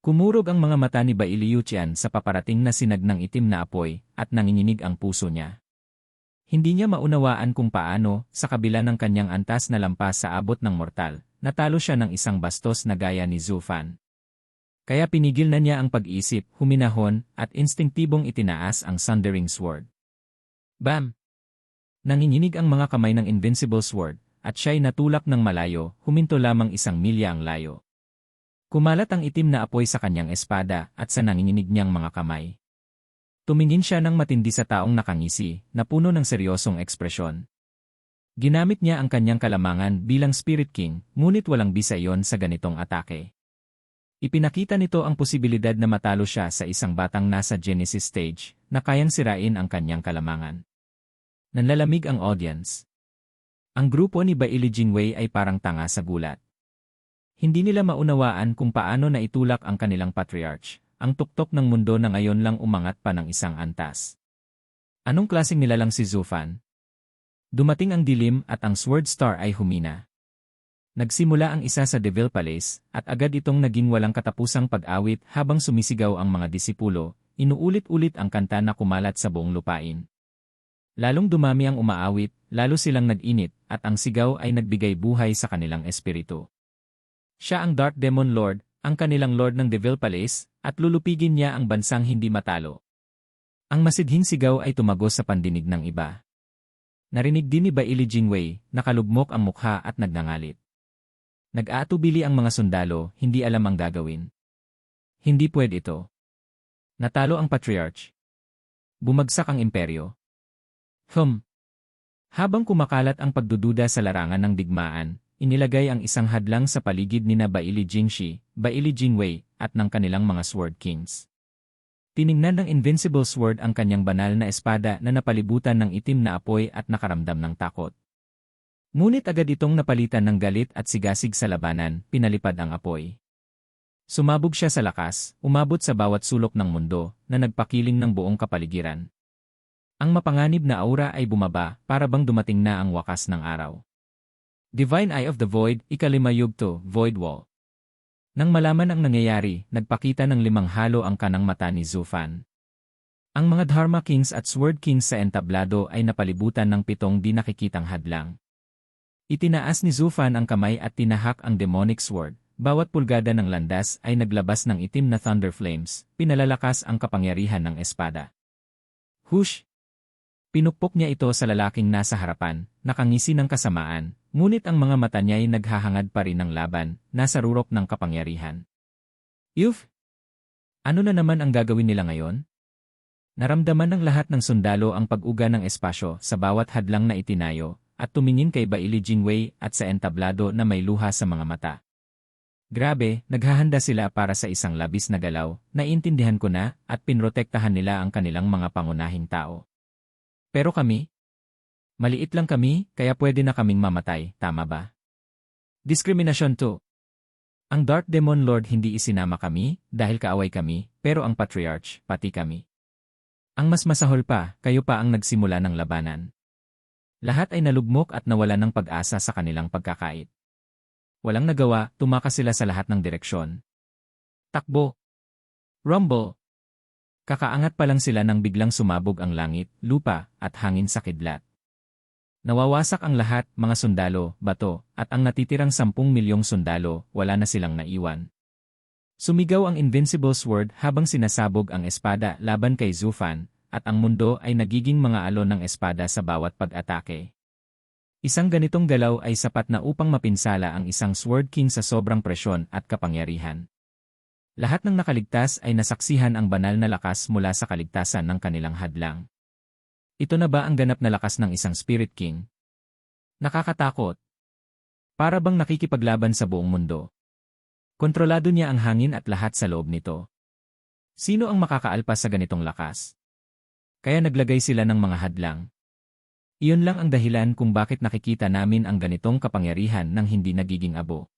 Kumurog ang mga mata ni Bai Liuqian sa paparating na sinag ng itim na apoy at nanginginig ang puso niya. Hindi niya maunawaan kung paano, sa kabila ng kanyang antas na lampas sa abot ng mortal, natalo siya ng isang bastos na gaya ni Zhu Fan. Kaya pinigil na niya ang pag-isip, huminahon, at instinktibong itinaas ang Sundering Sword. Bam! Nanginginig ang mga kamay ng Invincible Sword, at siya'y natulak ng malayo, huminto lamang 1 milya ang layo. Kumalat ang itim na apoy sa kanyang espada at sa nanginginig niyang mga kamay. Tumingin siya ng matindi sa taong nakangisi, na puno ng seryosong ekspresyon. Ginamit niya ang kanyang kalamangan bilang Spirit King, ngunit walang bisa iyon sa ganitong atake. Ipinakita nito ang posibilidad na matalo siya sa isang batang nasa Genesis stage, na kayang sirain ang kanyang kalamangan. Nanlalamig ang audience. Ang grupo ni Bai Lijingwei ay parang tanga sa gulat. Hindi nila maunawaan kung paano naitulak ang kanilang patriarch. Ang tuktok ng mundo na ngayon lang umangat pa ng isang antas. Anong klaseng nilalang si Zhu Fan? Dumating ang dilim at ang Sword Star ay humina. Nagsimula ang isa sa Devil Palace at agad itong naging walang katapusang pag-awit habang sumisigaw ang mga disipulo, inuulit-ulit ang kanta na kumalat sa buong lupain. Lalong dumami ang umaawit, lalo silang nag-init at ang sigaw ay nagbigay buhay sa kanilang espiritu. Siya ang Dark Demon Lord, ang kanilang Lord ng Devil Palace, at lulupigin niya ang bansang hindi matalo. Ang masidhing sigaw ay tumagos sa pandinig ng iba. Narinig din ni Bai Lijingwei, nakalugmok ang mukha at nagngangalit. Nag-aatubili ang mga sundalo, hindi alam ang gagawin. Hindi pwede ito. Natalo ang Patriarch. Bumagsak ang imperyo. Habang kumakalat ang pagdududa sa larangan ng digmaan, inilagay ang isang hadlang sa paligid nina Bai Lijingshi, Bai Lijingwei, at ng kanilang mga Sword Kings. Tiningnan ng Invincible Sword ang kanyang banal na espada na napalibutan ng itim na apoy at nakaramdam ng takot. Ngunit agad itong napalitan ng galit at sigasig sa labanan, pinalipad ang apoy. Sumabog siya sa lakas, umabot sa bawat sulok ng mundo, na nagpakiling ng buong kapaligiran. Ang mapanganib na aura ay bumaba, para bang dumating na ang wakas ng araw. Divine Eye of the Void, 5 yugto, Void Wall. Nang malaman ang nangyayari, nagpakita ng 5 halo ang kanang mata ni Zhu Fan. Ang mga Dharma Kings at Sword Kings sa entablado ay napalibutan ng 7 di nakikitang hadlang. Itinaas ni Zhu Fan ang kamay at tinahak ang Demonic Sword. Bawat pulgada ng landas ay naglabas ng itim na thunder flames, pinalalakas ang kapangyarihan ng espada. Hush! Pinukpok niya ito sa lalaking nasa harapan, nakangisi ng kasamaan, ngunit ang mga mata niya ay naghahangad pa rin ng laban, nasa rurok ng kapangyarihan. Yuf! Ano na naman ang gagawin nila ngayon? Naramdaman ng lahat ng sundalo ang pag-uga ng espasyo sa bawat hadlang na itinayo, at tumingin kay Bai Lijingwei at sa entablado na may luha sa mga mata. Grabe, naghahanda sila para sa isang labis na galaw, naiintindihan ko na, at pinrotektahan nila ang kanilang mga pangunahing tao. Pero kami? Maliit lang kami, kaya pwede na kaming mamatay, tama ba? Diskriminasyon to. Ang Dark Demon Lord hindi isinama kami, dahil kaaway kami, pero ang Patriarch, pati kami. Ang mas masahol pa, kayo pa ang nagsimula ng labanan. Lahat ay nalugmok at nawala ng pag-asa sa kanilang pagkakait. Walang nagawa, tumakas sila sa lahat ng direksyon. Takbo! Rumble! Kakaangat pa lang sila nang biglang sumabog ang langit, lupa, at hangin sa kidlat. Nawawasak ang lahat, mga sundalo, bato, at ang natitirang 10 milyong sundalo, wala na silang naiwan. Sumigaw ang Invincible Sword habang sinasabog ang espada laban kay Zhu Fan, at ang mundo ay nagiging mga alon ng espada sa bawat pag-atake. Isang ganitong galaw ay sapat na upang mapinsala ang isang Sword King sa sobrang presyon at kapangyarihan. Lahat ng nakaligtas ay nasaksihan ang banal na lakas mula sa kaligtasan ng kanilang hadlang. Ito na ba ang ganap na lakas ng isang Spirit King? Nakakatakot. Para bang nakikipaglaban sa buong mundo. Kontrolado niya ang hangin at lahat sa loob nito. Sino ang makakaalpas sa ganitong lakas? Kaya naglagay sila ng mga hadlang. Iyon lang ang dahilan kung bakit nakikita namin ang ganitong kapangyarihan ng hindi nagiging abo.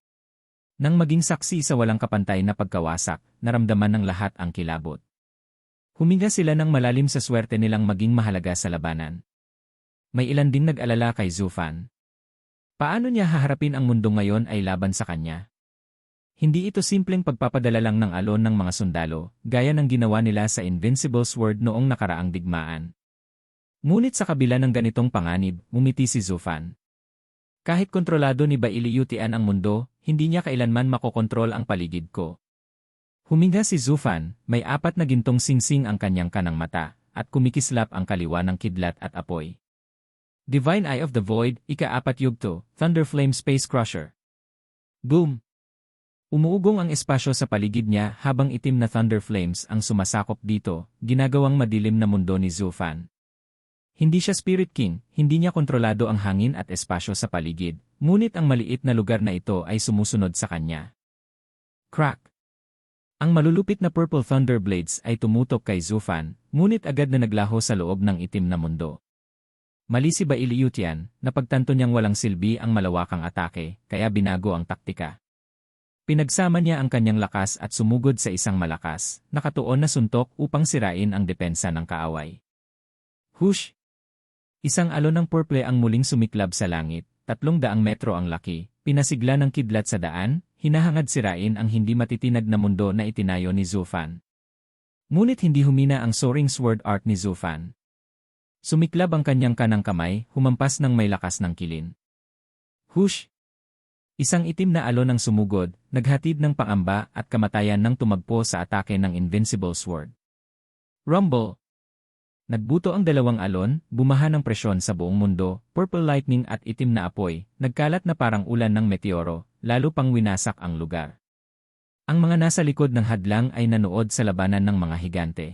Nang maging saksi sa walang kapantay na pagkawasak, naramdaman ng lahat ang kilabot. Huminga sila ng malalim sa swerte nilang maging mahalaga sa labanan. May ilan ding nag-alala kay Zhu Fan. Paano niya haharapin ang mundo ngayon ay laban sa kanya? Hindi ito simpleng pagpapadala lang ng alon ng mga sundalo, gaya ng ginawa nila sa Invincible Sword noong nakaraang digmaan. Ngunit sa kabila ng ganitong panganib, ngumiti si Zufan. Kahit kontrolado ni Bailiyutian ang mundo, hindi niya kailanman makokontrol ang paligid ko. Huminga si Zufan, may 4 na gintong singsing ang kanyang kanang mata, at kumikislap ang kaliwa ng kidlat at apoy. Divine Eye of the Void, ika-4 yugto, Thunderflame Space Crusher. Boom! Umuugong ang espasyo sa paligid niya habang itim na thunder flames ang sumasakop dito, ginagawang madilim na mundo ni Zufan. Hindi siya Spirit King, hindi niya kontrolado ang hangin at espasyo sa paligid, ngunit ang maliit na lugar na ito ay sumusunod sa kanya. Crack! Ang malulupit na Purple Thunder Blades ay tumutok kay Zufan, ngunit agad na naglaho sa loob ng itim na mundo. Mali si Bailiyutian, napagtanto niyang walang silbi ang malawakang atake, kaya binago ang taktika. Pinagsama niya ang kanyang lakas at sumugod sa isang malakas, nakatuon na suntok upang sirain ang depensa ng kaaway. Hush! Isang alon ng purple ang muling sumiklab sa langit, 300 metro ang laki, pinasigla ng kidlat sa daan, hinahangad sirain ang hindi matitinag na mundo na itinayo ni Zufan. Ngunit hindi humina ang soaring sword art ni Zufan. Sumiklab ang kanyang kanang kamay, humampas ng may lakas ng kilin. Hush! Isang itim na alon ang sumugod, naghatid ng pangamba at kamatayan ng tumagpo sa atake ng Invincible Sword. Rumble! Nagbuto ang 2 alon, bumaha ng presyon sa buong mundo, purple lightning at itim na apoy, nagkalat na parang ulan ng meteoro, lalo pang winasak ang lugar. Ang mga nasa likod ng hadlang ay nanood sa labanan ng mga higante.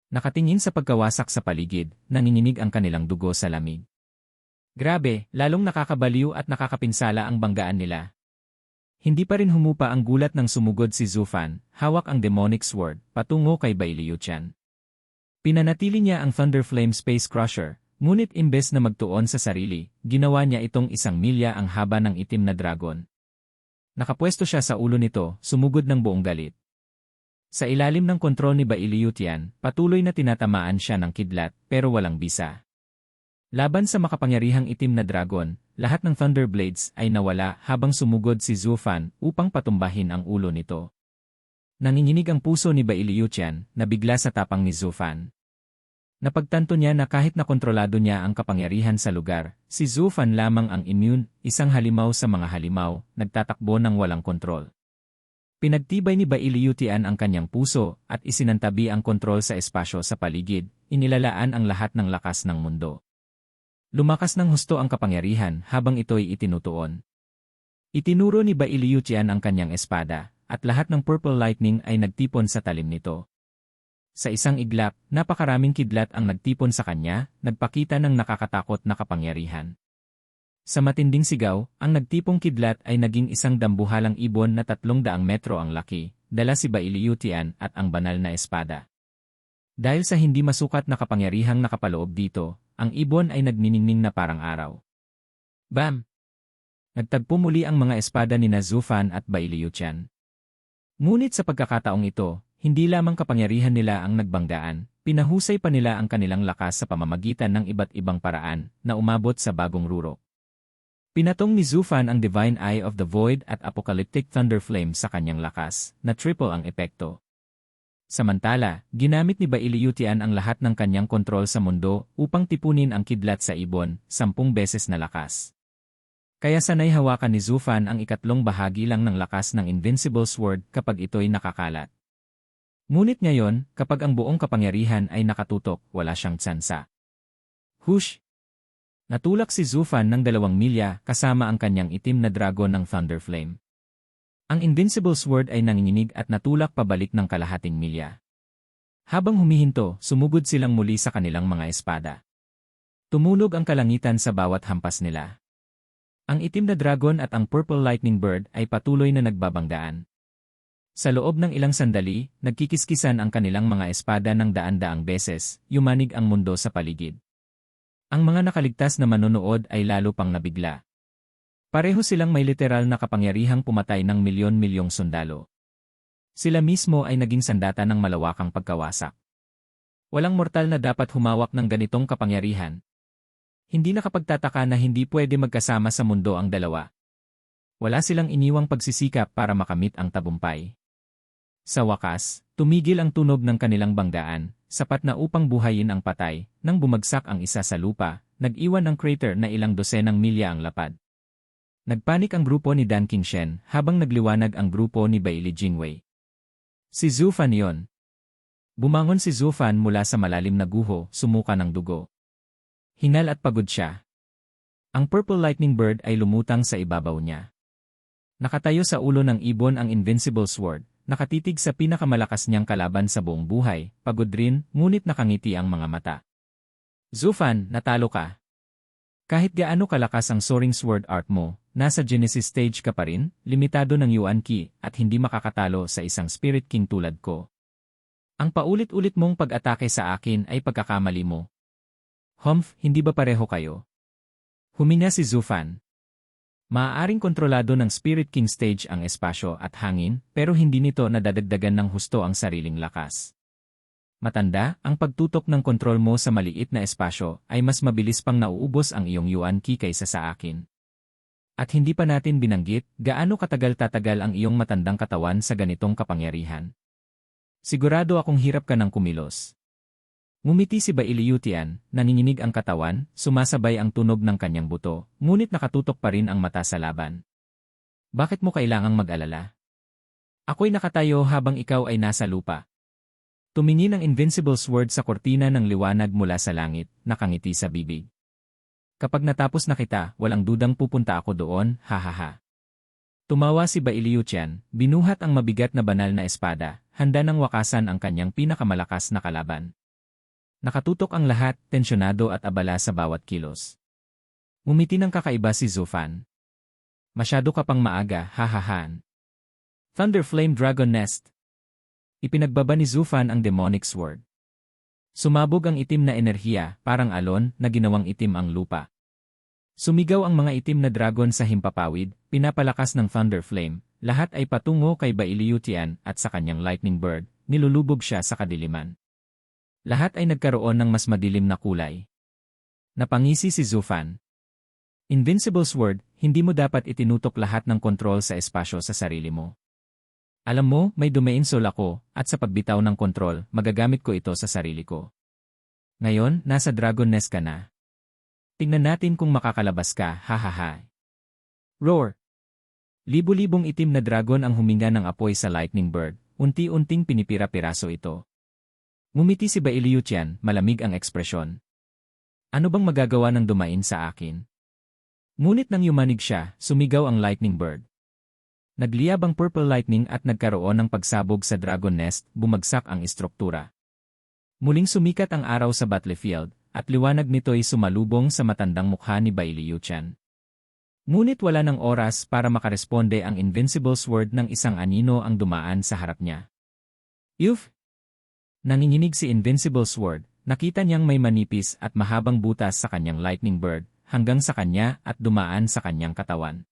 Nakatingin sa pagkawasak sa paligid, nanginginig ang kanilang dugo sa lamig. Grabe, lalong nakakabaliw at nakakapinsala ang banggaan nila. Hindi pa rin humupa ang gulat ng sumugod si Zufan, hawak ang demonic sword, patungo kay Bailiyutian. Pinanatili niya ang Thunderflame Space Crusher, ngunit imbes na magtuon sa sarili, ginawa niya itong 1 milya ang haba ng itim na dragon. Nakapwesto siya sa ulo nito, sumugod ng buong galit. Sa ilalim ng kontrol ni Bailiyutian, patuloy na tinatamaan siya ng kidlat, pero walang bisa. Laban sa makapangyarihang itim na dragon, lahat ng Thunder Blades ay nawala habang sumugod si Zufan upang patumbahin ang ulo nito. Nanginginig ang puso ni Bailiyutian, nabigla sa tapang ni Zufan. Napagtanto niya na kahit nakontrolado niya ang kapangyarihan sa lugar, si Zufan lamang ang immune, isang halimaw sa mga halimaw, nagtatakbo ng walang kontrol. Pinagtibay ni Bailiyutian ang kanyang puso at isinantabi ang kontrol sa espasyo sa paligid, inilalaan ang lahat ng lakas ng mundo. Lumakas ng husto ang kapangyarihan habang ito'y itinutuon. Itinuro ni Bailiyutian ang kanyang espada, at lahat ng purple lightning ay nagtipon sa talim nito. Sa isang iglap, napakaraming kidlat ang nagtipon sa kanya, nagpakita ng nakakatakot na kapangyarihan. Sa matinding sigaw, ang nagtipong kidlat ay naging isang dambuhalang ibon na 300 metro ang laki, dala si Bailiyutian at ang banal na espada. Dahil sa hindi masukat na kapangyarihang nakapaloob dito, ang ibon ay nagniningning na parang araw. Bam! Nagtagpo muli ang mga espada ni Zufan at Bailiyutian. Ngunit sa pagkakataong ito, hindi lamang kapangyarihan nila ang nagbanggaan, pinahusay pa nila ang kanilang lakas sa pamamagitan ng iba't ibang paraan na umabot sa bagong rurok. Pinatong ni Zufan ang Divine Eye of the Void at Apocalyptic Thunderflame sa kanyang lakas, na triple ang epekto. Samantala, ginamit ni Bailiyutian ang lahat ng kanyang kontrol sa mundo upang tipunin ang kidlat sa ibon, 10 beses na lakas. Kaya sanay hawakan ni Zufan ang 3 bahagi lang ng lakas ng Invincible Sword kapag ito'y nakakalat. Ngunit ngayon, kapag ang buong kapangyarihan ay nakatutok, wala siyang tsansa. Hush! Natulak si Zufan ng 2 milya kasama ang kanyang itim na dragon ng Thunderflame. Ang Invincible Sword ay nanginginig at natulak pabalik ng kalahating milya. Habang humihinto, sumugod silang muli sa kanilang mga espada. Tumunog ang kalangitan sa bawat hampas nila. Ang itim na dragon at ang Purple Lightning Bird ay patuloy na nagbabanggaan. Sa loob ng ilang sandali, nagkikiskisan ang kanilang mga espada ng daan-daang beses, yumanig ang mundo sa paligid. Ang mga nakaligtas na manonood ay lalo pang nabigla. Pareho silang may literal na kapangyarihang pumatay ng milyon-milyong sundalo. Sila mismo ay naging sandata ng malawakang pagkawasak. Walang mortal na dapat humawak ng ganitong kapangyarihan. Hindi nakapagtataka na hindi pwede magkasama sa mundo ang dalawa. Wala silang iniwang pagsisikap para makamit ang tabumpay. Sa wakas, tumigil ang tunog ng kanilang banggaan, sapat na upang buhayin ang patay, nang bumagsak ang isa sa lupa, nag-iwan ng crater na ilang dosenang milya ang lapad. Nagpanik ang grupo ni Dan Qingshen habang nagliwanag ang grupo ni Bailey Jingwei. Si Zhu Fan yon. Bumangon si Zhu Fan mula sa malalim na guho, sumuka ng dugo. Hinal at pagod siya. Ang Purple Lightning Bird ay lumutang sa ibabaw niya. Nakatayo sa ulo ng ibon ang Invincible Sword, nakatitig sa pinakamalakas niyang kalaban sa buong buhay, pagod rin, ngunit nakangiti ang mga mata. Zhu Fan, natalo ka. Kahit gaano kalakas ang Soaring Sword art mo, nasa Genesis stage ka pa rin, limitado ng Yuan Qi, at hindi makakatalo sa isang Spirit King tulad ko. Ang paulit-ulit mong pag-atake sa akin ay pagkakamali mo. Humph, hindi ba pareho kayo? Huminga si Zhu Fan. Maaaring kontrolado ng Spirit King stage ang espasyo at hangin, pero hindi nito nadadagdagan ng husto ang sariling lakas. Matanda, ang pagtutok ng kontrol mo sa maliit na espasyo ay mas mabilis pang nauubos ang iyong Yuan Qi kaysa sa akin. At hindi pa natin binanggit, gaano katagal tatagal ang iyong matandang katawan sa ganitong kapangyarihan. Sigurado akong hirap ka ng kumilos. Ngumiti si Bailey Yutian, nanginginig ang katawan, sumasabay ang tunog ng kanyang buto, ngunit nakatutok pa rin ang mata sa laban. Bakit mo kailangang mag-alala? Ako'y nakatayo habang ikaw ay nasa lupa. Tumingin ang Invincible Sword sa kortina ng liwanag mula sa langit, nakangiti sa bibig. Kapag natapos na kita, walang dudang pupunta ako doon, hahaha. Tumawa si Bailey Yutian, binuhat ang mabigat na banal na espada, handa nang wakasan ang kanyang pinakamalakas na kalaban. Nakatutok ang lahat, tensyonado at abala sa bawat kilos. Ngumiti ng kakaiba si Zhu Fan. Masyado ka pang maaga, hahahan. Thunder Flame Dragon Nest. Ipinagbaba ni Zhu Fan ang demonic sword. Sumabog ang itim na enerhiya, parang alon, na ginawang itim ang lupa. Sumigaw ang mga itim na dragon sa himpapawid, pinapalakas ng Thunder Flame, lahat ay patungo kay Bailey Yutian at sa kanyang Lightning Bird, nilulubog siya sa kadiliman. Lahat ay nagkaroon ng mas madilim na kulay. Napangisi si Zhu Fan. Invincible Sword, hindi mo dapat itinutok lahat ng kontrol sa espasyo sa sarili mo. Alam mo, may domain soul ako, at sa pagbitaw ng kontrol, magagamit ko ito sa sarili ko. Ngayon, nasa Dragon Nest ka na. Tingnan natin kung makakalabas ka, hahaha. Roar! Libo-libong itim na dragon ang huminga ng apoy sa Lightning Bird, unti-unting pinipira-piraso ito. Ngumiti si Bailey Yutian, malamig ang ekspresyon. Ano bang magagawa ng dumain sa akin? Ngunit nang yumanig siya, sumigaw ang Lightning Bird. Nagliyab ang Purple Lightning at nagkaroon ng pagsabog sa Dragon Nest, bumagsak ang istruktura. Muling sumikat ang araw sa battlefield, at liwanag nito'y sumalubong sa matandang mukha ni Bailey Yutian. Ngunit wala ng oras para makaresponde ang Invincible Sword ng isang anino ang dumaan sa harap niya. Yuf! Nanginginig si Invincible Sword, nakita niyang may manipis at mahabang butas sa kanyang Lightning Bird, hanggang sa kanya at dumaan sa kanyang katawan.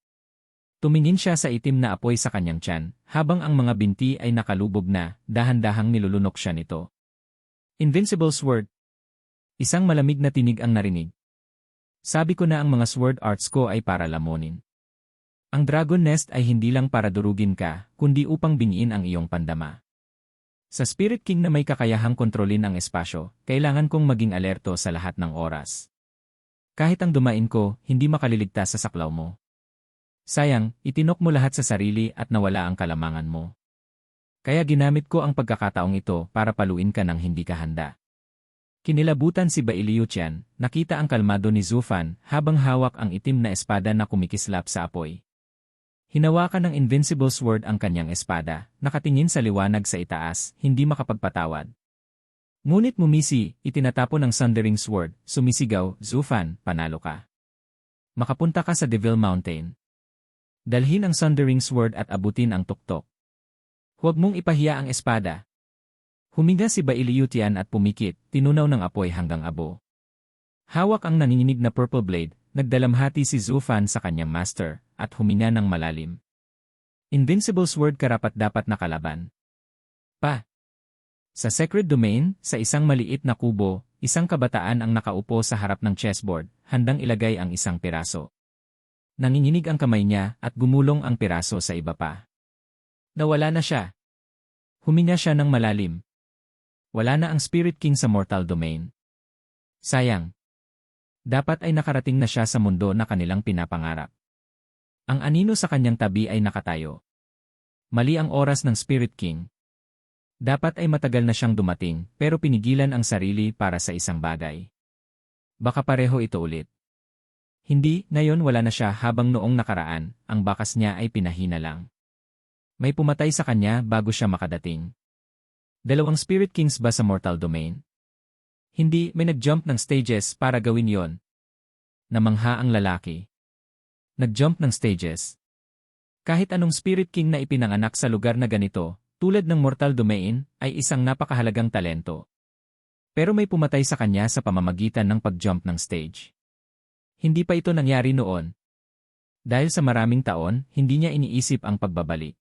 Tumingin siya sa itim na apoy sa kanyang tiyan, habang ang mga binti ay nakalubog na, dahan-dahang nilulunok siya nito. Invincible Sword. Isang malamig na tinig ang narinig. Sabi ko na ang mga sword arts ko ay para lamunin. Ang Dragon Nest ay hindi lang para durugin ka, kundi upang bingiin ang iyong pandama. Sa Spirit King na may kakayahang kontrolin ang espasyo, kailangan kong maging alerto sa lahat ng oras. Kahit ang dumain ko, hindi makaliligtas sa saklaw mo. Sayang, itinok mo lahat sa sarili at nawala ang kalamangan mo. Kaya ginamit ko ang pagkakataong ito para paluin ka ng hindi ka handa. Kinilabutan si Bailey Yutian, nakita ang kalmado ni Zhu Fan habang hawak ang itim na espada na kumikislap sa apoy. Hinawakan ng Invincible Sword ang kanyang espada, nakatingin sa liwanag sa itaas, hindi makapagpatawad. Ngunit mumisi, itinatapon ng Thundering Sword, sumisigaw, Zhu Fan, panalo ka. Makapunta ka sa Devil Mountain. Dalhin ang Thundering Sword at abutin ang tuktok. Huwag mong ipahiya ang espada. Huminga si Bailey Yutian at pumikit, tinunaw ng apoy hanggang abo. Hawak ang nanginginig na Purple Blade, nagdalamhati si Zhu Fan sa kanyang master, at huminga ng malalim. Invincible Sword karapat-dapat na kalaban. Sa Sacred Domain, sa isang maliit na kubo, isang kabataan ang nakaupo sa harap ng chessboard, handang ilagay ang isang piraso. Nanginginig ang kamay niya at gumulong ang piraso sa iba pa. Nawala na siya. Huminga siya ng malalim. Wala na ang Spirit King sa mortal domain. Sayang. Dapat ay nakarating na siya sa mundo na kanilang pinapangarap. Ang anino sa kanyang tabi ay nakatayo. Mali ang oras ng Spirit King. Dapat ay matagal na siyang dumating pero pinigilan ang sarili para sa isang bagay. Baka pareho ito ulit. Hindi, ngayon wala na siya habang noong nakaraan, ang bakas niya ay pinahina lang. May pumatay sa kanya bago siya makadating. Dalawang Spirit Kings ba sa mortal domain? Hindi, may nag-jump ng stages para gawin yon. Namangha ang lalaki. Nag-jump ng stages. Kahit anong Spirit King na ipinanganak sa lugar na ganito, tulad ng mortal domain, ay isang napakahalagang talento. Pero may pumatay sa kanya sa pamamagitan ng pag-jump ng stage. Hindi pa ito nangyari noon. Dahil sa maraming taon, hindi niya iniisip ang pagbabalik.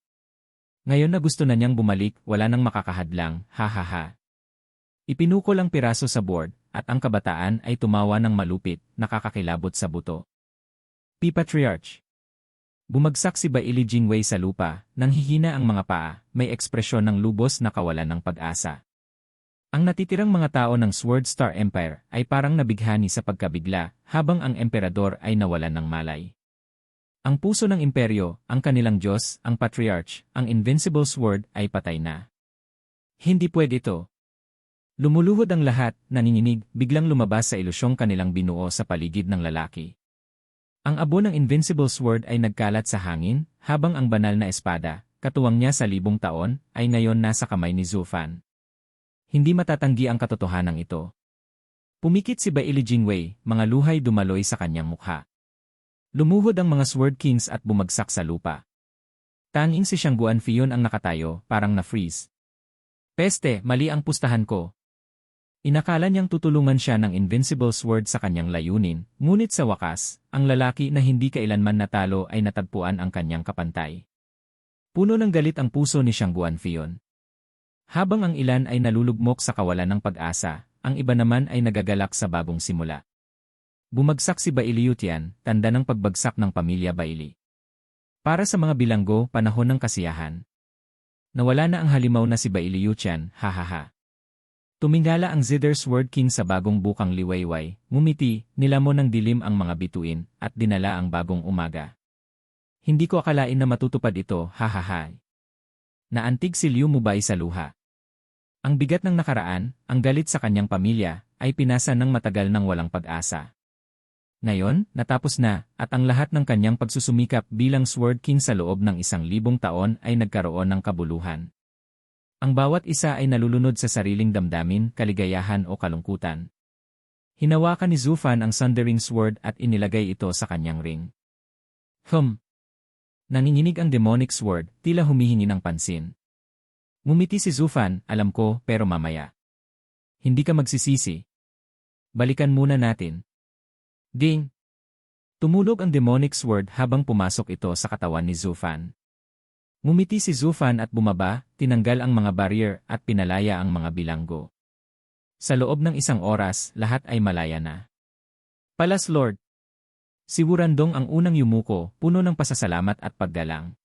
Ngayon na gusto na niyang bumalik, wala nang makakahadlang, ha. Ipinukol ang piraso sa board, at ang kabataan ay tumawa ng malupit, nakakakilabot sa buto. P-Patriarch. Bumagsak si Bailey Jingwei sa lupa, nang hihina ang mga paa, may ekspresyon ng lubos na kawalan ng pag-asa. Ang natitirang mga tao ng Sword Star Empire ay parang nabighani sa pagkabigla, habang ang emperador ay nawalan ng malay. Ang puso ng imperyo, ang kanilang Diyos, ang Patriarch, ang Invincible Sword ay patay na. Hindi pwede ito. Lumuluhod ang lahat, naninginig, biglang lumabas sa ilusyong kanilang binuo sa paligid ng lalaki. Ang abo ng Invincible Sword ay nagkalat sa hangin, habang ang banal na espada, katuwang niya sa 1,000 taon, ay ngayon nasa kamay ni Zhu Fan. Hindi matatanggi ang katotohanan ito. Pumikit si Bailey Jingwei, mga luhay dumaloy sa kanyang mukha. Lumuhod ang mga Sword Kings at bumagsak sa lupa. Tanging si Xiang Guanfion ang nakatayo, parang na-freeze. Peste, mali ang pustahan ko. Inakala niyang tutulungan siya ng Invincible Sword sa kanyang layunin, ngunit sa wakas, ang lalaki na hindi kailanman natalo ay natagpuan ang kanyang kapantay. Puno ng galit ang puso ni Xiang Guanfion. Habang ang ilan ay nalulugmok sa kawalan ng pag-asa, ang iba naman ay nagagalak sa bagong simula. Bumagsak si Bailey Yutian, tanda ng pagbagsak ng pamilya Bailey. Para sa mga bilanggo, panahon ng kasiyahan. Nawala na ang halimaw na si Bailey Yutian, ha. Tumingala ang Zither Sword King sa bagong bukang liwayway, ngumiti, nilamon ng dilim ang mga bituin, at dinala ang bagong umaga. Hindi ko akalain na matutupad ito, ha. Naantig si Liu Mubay sa luha. Ang bigat ng nakaraan, ang galit sa kanyang pamilya, ay pinasa ng matagal ng walang pag-asa. Ngayon, natapos na, at ang lahat ng kanyang pagsusumikap bilang Sword King sa loob ng 1,000 taon ay nagkaroon ng kabuluhan. Ang bawat isa ay nalulunod sa sariling damdamin, kaligayahan o kalungkutan. Hinawakan ni Zhu Fan ang Sundering Sword at inilagay ito sa kanyang ring. Nanginginig ang demonic sword, tila humihingi ng pansin. Ngumiti si Zhu Fan, alam ko, pero mamaya. Hindi ka magsisisi. Balikan muna natin. Ding! Tumulog ang demonic sword habang pumasok ito sa katawan ni Zhu Fan. Ngumiti si Zhu Fan at bumaba, tinanggal ang mga barrier at pinalaya ang mga bilanggo. Sa loob ng 1 oras, lahat ay malaya na. Palas Lord! Si Wurandong ang unang yumuko, puno ng pasasalamat at paggalang.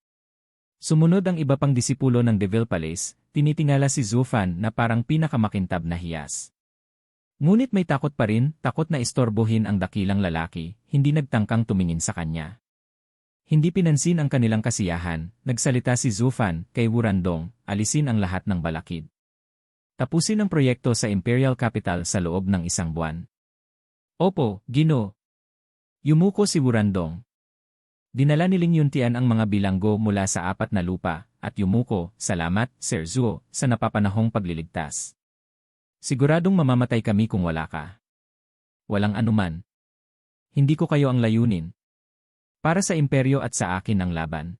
Sumunod ang iba pang disipulo ng Devil Palace, tinitingala si Zhu Fan na parang pinakamakintab na hiyas. Ngunit may takot pa rin, takot na istorbohin ang dakilang lalaki, hindi nagtangkang tumingin sa kanya. Hindi pinansin ang kanilang kasiyahan, nagsalita si Zhu Fan kay Wurandong, alisin ang lahat ng balakid. Tapusin ang proyekto sa Imperial Capital sa loob ng 1 buwan. Opo, Ginoo. Yumuko si Wurandong. Dinala ni Ling Yuntian ang mga bilanggo mula sa 4 na lupa, at yumuko, salamat, Sir Zhuo, sa napapanahong pagliligtas. Siguradong mamamatay kami kung wala ka. Walang anuman. Hindi ko kayo ang layunin. Para sa imperyo at sa akin ang laban.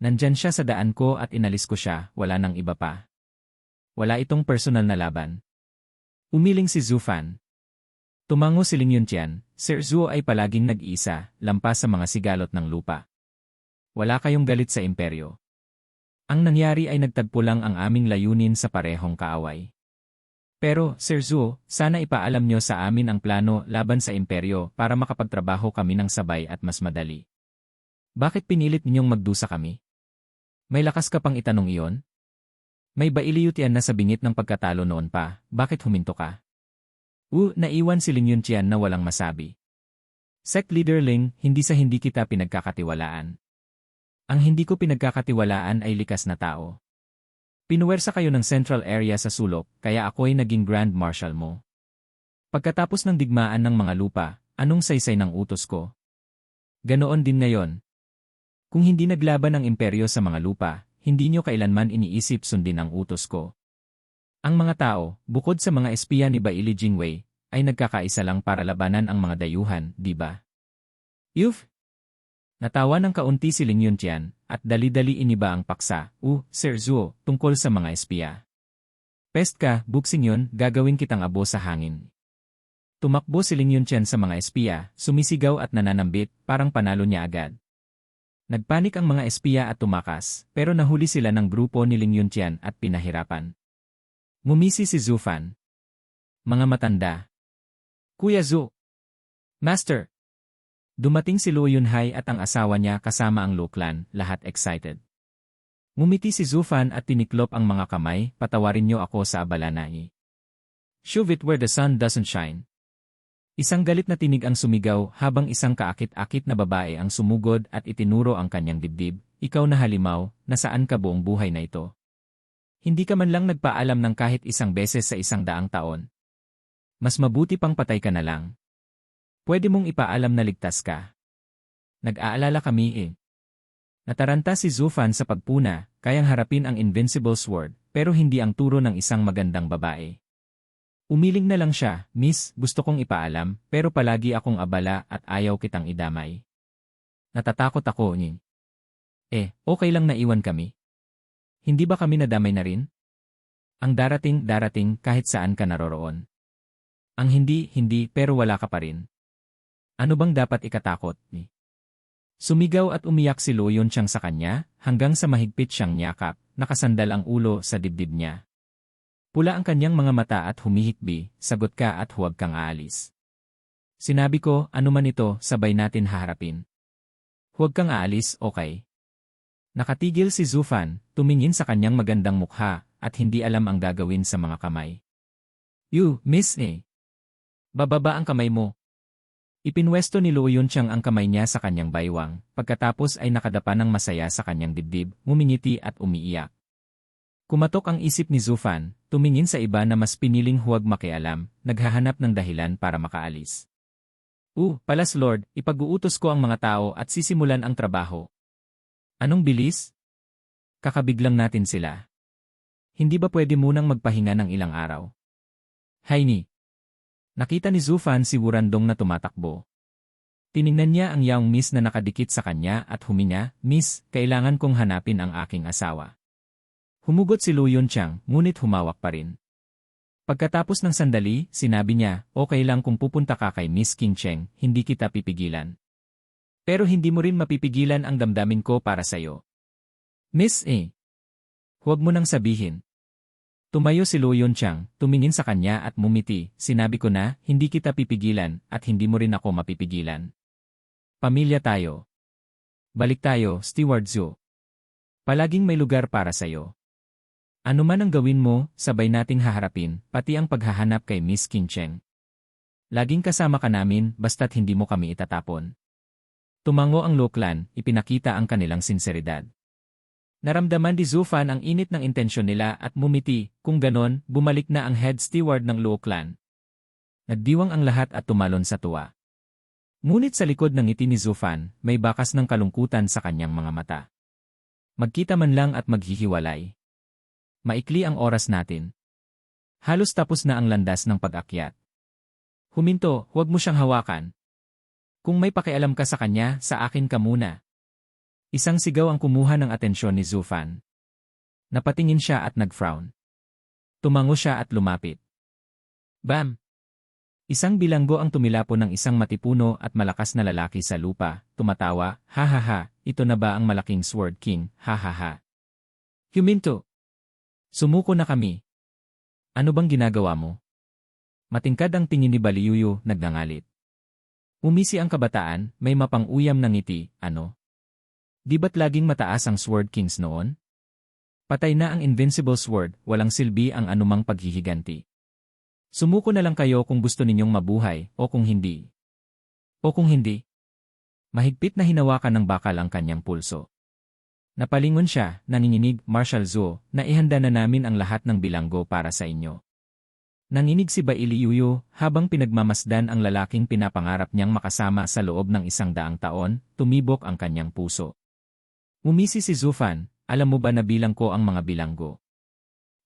Nandyan siya sa daan ko at inalis ko siya, wala nang iba pa. Wala itong personal na laban. Umiling si Zhu Fan. Tumango si Ling Yuntian, Sir Zhuo ay palaging nag-iisa, lampas sa mga sigalot ng lupa. Wala kayong galit sa imperyo. Ang nangyari ay nagtagpo lang ang aming layunin sa parehong kaaway. Pero, Sir Zhuo, sana ipaalam nyo sa amin ang plano laban sa imperyo para makapagtrabaho kami ng sabay at mas madali. Bakit pinilit ninyong magdusa kami? May lakas ka pang itanong iyon? May bailiyutian na sa bingit ng pagkatalo noon pa, bakit huminto ka? Naiwan si Ling Yunqian na walang masabi. Sect Leader Ling, hindi sa hindi kita pinagkakatiwalaan. Ang hindi ko pinagkakatiwalaan ay likas na tao. Pinuwersa kayo ng Central Area sa sulok, kaya ako'y naging Grand Marshal mo. Pagkatapos ng digmaan ng mga lupa, anong saysay ng utos ko? Ganoon din ngayon. Kung hindi naglaban ang imperyo sa mga lupa, hindi nyo kailanman iniisip sundin ang utos ko. Ang mga tao, bukod sa mga espiya ni Baili Jingwei, ay nagkakaisa lang para labanan ang mga dayuhan, di ba? Yuf! Natawa ng kaunti si Ling Yunqian, at dali-dali iniba ang paksa, Sir Zuo, tungkol sa mga espiya. Pest ka, buksing yun, gagawin kitang abo sa hangin. Tumakbo si Ling Yunqian sa mga espiya, sumisigaw at nananambit, parang panalo niya agad. Nagpanik ang mga espiya at tumakas, pero nahuli sila ng grupo ni Ling Yunqian at pinahirapan. Ngumisi si Zhu Fan. Mga matanda. Kuya Zhu. Master. Dumating si Luo Yunhai at ang asawa niya kasama ang Luo clan, lahat excited. Ngumiti si Zhu Fan at tiniklop ang mga kamay, patawarin niyo ako sa abala na Shove it where the sun doesn't shine. Isang galit na tinig ang sumigaw habang isang kaakit-akit na babae ang sumugod at itinuro ang kanyang dibdib, ikaw na halimaw, nasaan ka buong buhay na ito? Hindi ka man lang nagpaalam ng kahit isang beses sa 100 taon. Mas mabuti pang patay ka na lang. Pwede mong ipaalam na ligtas ka. Nag-aalala kami Nataranta si Zhu Fan sa pagpuna, kayang harapin ang invincible sword, pero hindi ang turo ng isang magandang babae. Umiling na lang siya, Miss, gusto kong ipaalam, pero palagi akong abala at ayaw kitang idamay. Natatakot ako okay lang na iwan kami. Hindi ba kami nadamay na rin? Ang darating kahit saan ka naroroon. Ang hindi, pero wala ka pa rin. Ano bang dapat ikatakot Sumigaw at umiyak si Luo Yunqian sa kanya, hanggang sa mahigpit siyang niyakap, nakasandal ang ulo sa dibdib niya. Pula ang kanyang mga mata at humihikbi, sagot ka at huwag kang aalis. Sinabi ko, ano man ito, sabay natin haharapin. Huwag kang aalis, okay? Nakatigil si Zhu Fan, tumingin sa kanyang magandang mukha, at hindi alam ang gagawin sa mga kamay. You, Miss Bababa ang kamay mo. Ipinwesto ni Luo Yunqian ang kamay niya sa kanyang baywang, pagkatapos ay nakadapa ng masaya sa kanyang dibdib, ngumingiti at umiiyak. Kumatok ang isip ni Zhu Fan, tumingin sa iba na mas piniling huwag makialam, naghahanap ng dahilan para makaalis. Palas Lord, ipag-uutos ko ang mga tao at sisimulan ang trabaho. Anong bilis? Kakabiglang natin sila. Hindi ba pwede munang magpahinga ng ilang araw? Haini. Nakita ni Zhu Fan si Wurandong na tumatakbo. Tiningnan niya ang young miss na nakadikit sa kanya at huminga, Miss, kailangan kong hanapin ang aking asawa. Humugot si Luo Yunqian, ngunit humawak pa rin. Pagkatapos ng sandali, sinabi niya, okay lang kung pupunta ka kay Miss Qingcheng, hindi kita pipigilan. Pero hindi mo rin mapipigilan ang damdamin ko para sa'yo. Miss huwag mo nang sabihin. Tumayo si Luo Yunqian, tumingin sa kanya at mumiti, sinabi ko na, hindi kita pipigilan at hindi mo rin ako mapipigilan. Pamilya tayo. Balik tayo, Steward Zhu. Palaging may lugar para sa'yo. Ano man ang gawin mo, sabay nating haharapin, pati ang paghahanap kay Miss Qingcheng. Laging kasama ka namin, basta't hindi mo kami itatapon. Tumango ang Luo clan, ipinakita ang kanilang sinseridad. Naramdaman ni Zhu Fan ang init ng intensyon nila at mumiti, kung ganon, bumalik na ang head steward ng Luo clan. Nagdiwang ang lahat at tumalon sa tuwa. Ngunit sa likod ng ngiti ni Zhu Fan, may bakas ng kalungkutan sa kanyang mga mata. Magkita man lang at maghihiwalay. Maikli ang oras natin. Halos tapos na ang landas ng pag-akyat. Huminto, huwag mo siyang hawakan. Kung may pakialam ka sa kanya, sa akin ka muna. Isang sigaw ang kumuha ng atensyon ni Zhu Fan. Napatingin siya at nag-frown. Tumango siya at lumapit. Bam! Isang bilanggo ang tumilapo ng isang matipuno at malakas na lalaki sa lupa, tumatawa, ha ha ha, ito na ba ang malaking Sword King, ha ha ha. Huminto! Sumuko na kami. Ano bang ginagawa mo? Matingkad ang tingin ni Baliyuyu, nagngangalit. Umisi ang kabataan, may mapang-uyam na ngiti, ano? Di ba't laging mataas ang Sword Kings noon? Patay na ang Invincible Sword, walang silbi ang anumang paghihiganti. Sumuko na lang kayo kung gusto ninyong mabuhay, o kung hindi. O kung hindi. Mahigpit na hinawakan ng bakal ang kanyang pulso. Napalingon siya, nanginginig, Marshal Zhou, na ihanda na namin ang lahat ng bilanggo para sa inyo. Nanginig si Baili Yuyu, habang pinagmamasdan ang lalaking pinapangarap niyang makasama sa loob ng 100 taon, tumibok ang kanyang puso. Umisi si Zhu Fan, alam mo ba na bilang ko ang mga bilanggo?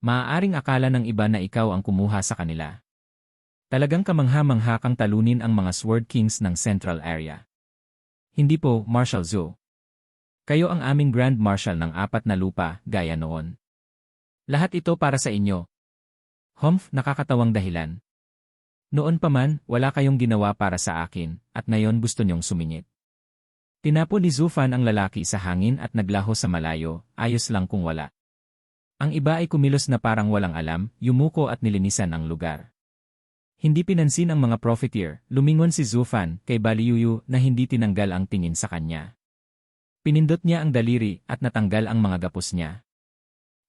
Maaaring akala ng iba na ikaw ang kumuha sa kanila. Talagang kamangha-mangha kang talunin ang mga Sword Kings ng Central Area. Hindi po, Marshal Zhou. Kayo ang aming Grand Marshal ng 4 na lupa, gaya noon. Lahat ito para sa inyo. Humph, nakakatawang dahilan. Noon pa man, wala kayong ginawa para sa akin, at ngayon gusto niyong sumingit. Tinapo ni Zhu Fan ang lalaki sa hangin at naglaho sa malayo, ayos lang kung wala. Ang iba ay kumilos na parang walang alam, yumuko at nilinisan ang lugar. Hindi pinansin ang mga profiteer, lumingon si Zhu Fan kay Baliyuyu na hindi tinanggal ang tingin sa kanya. Pinindot niya ang daliri at natanggal ang mga gapos niya.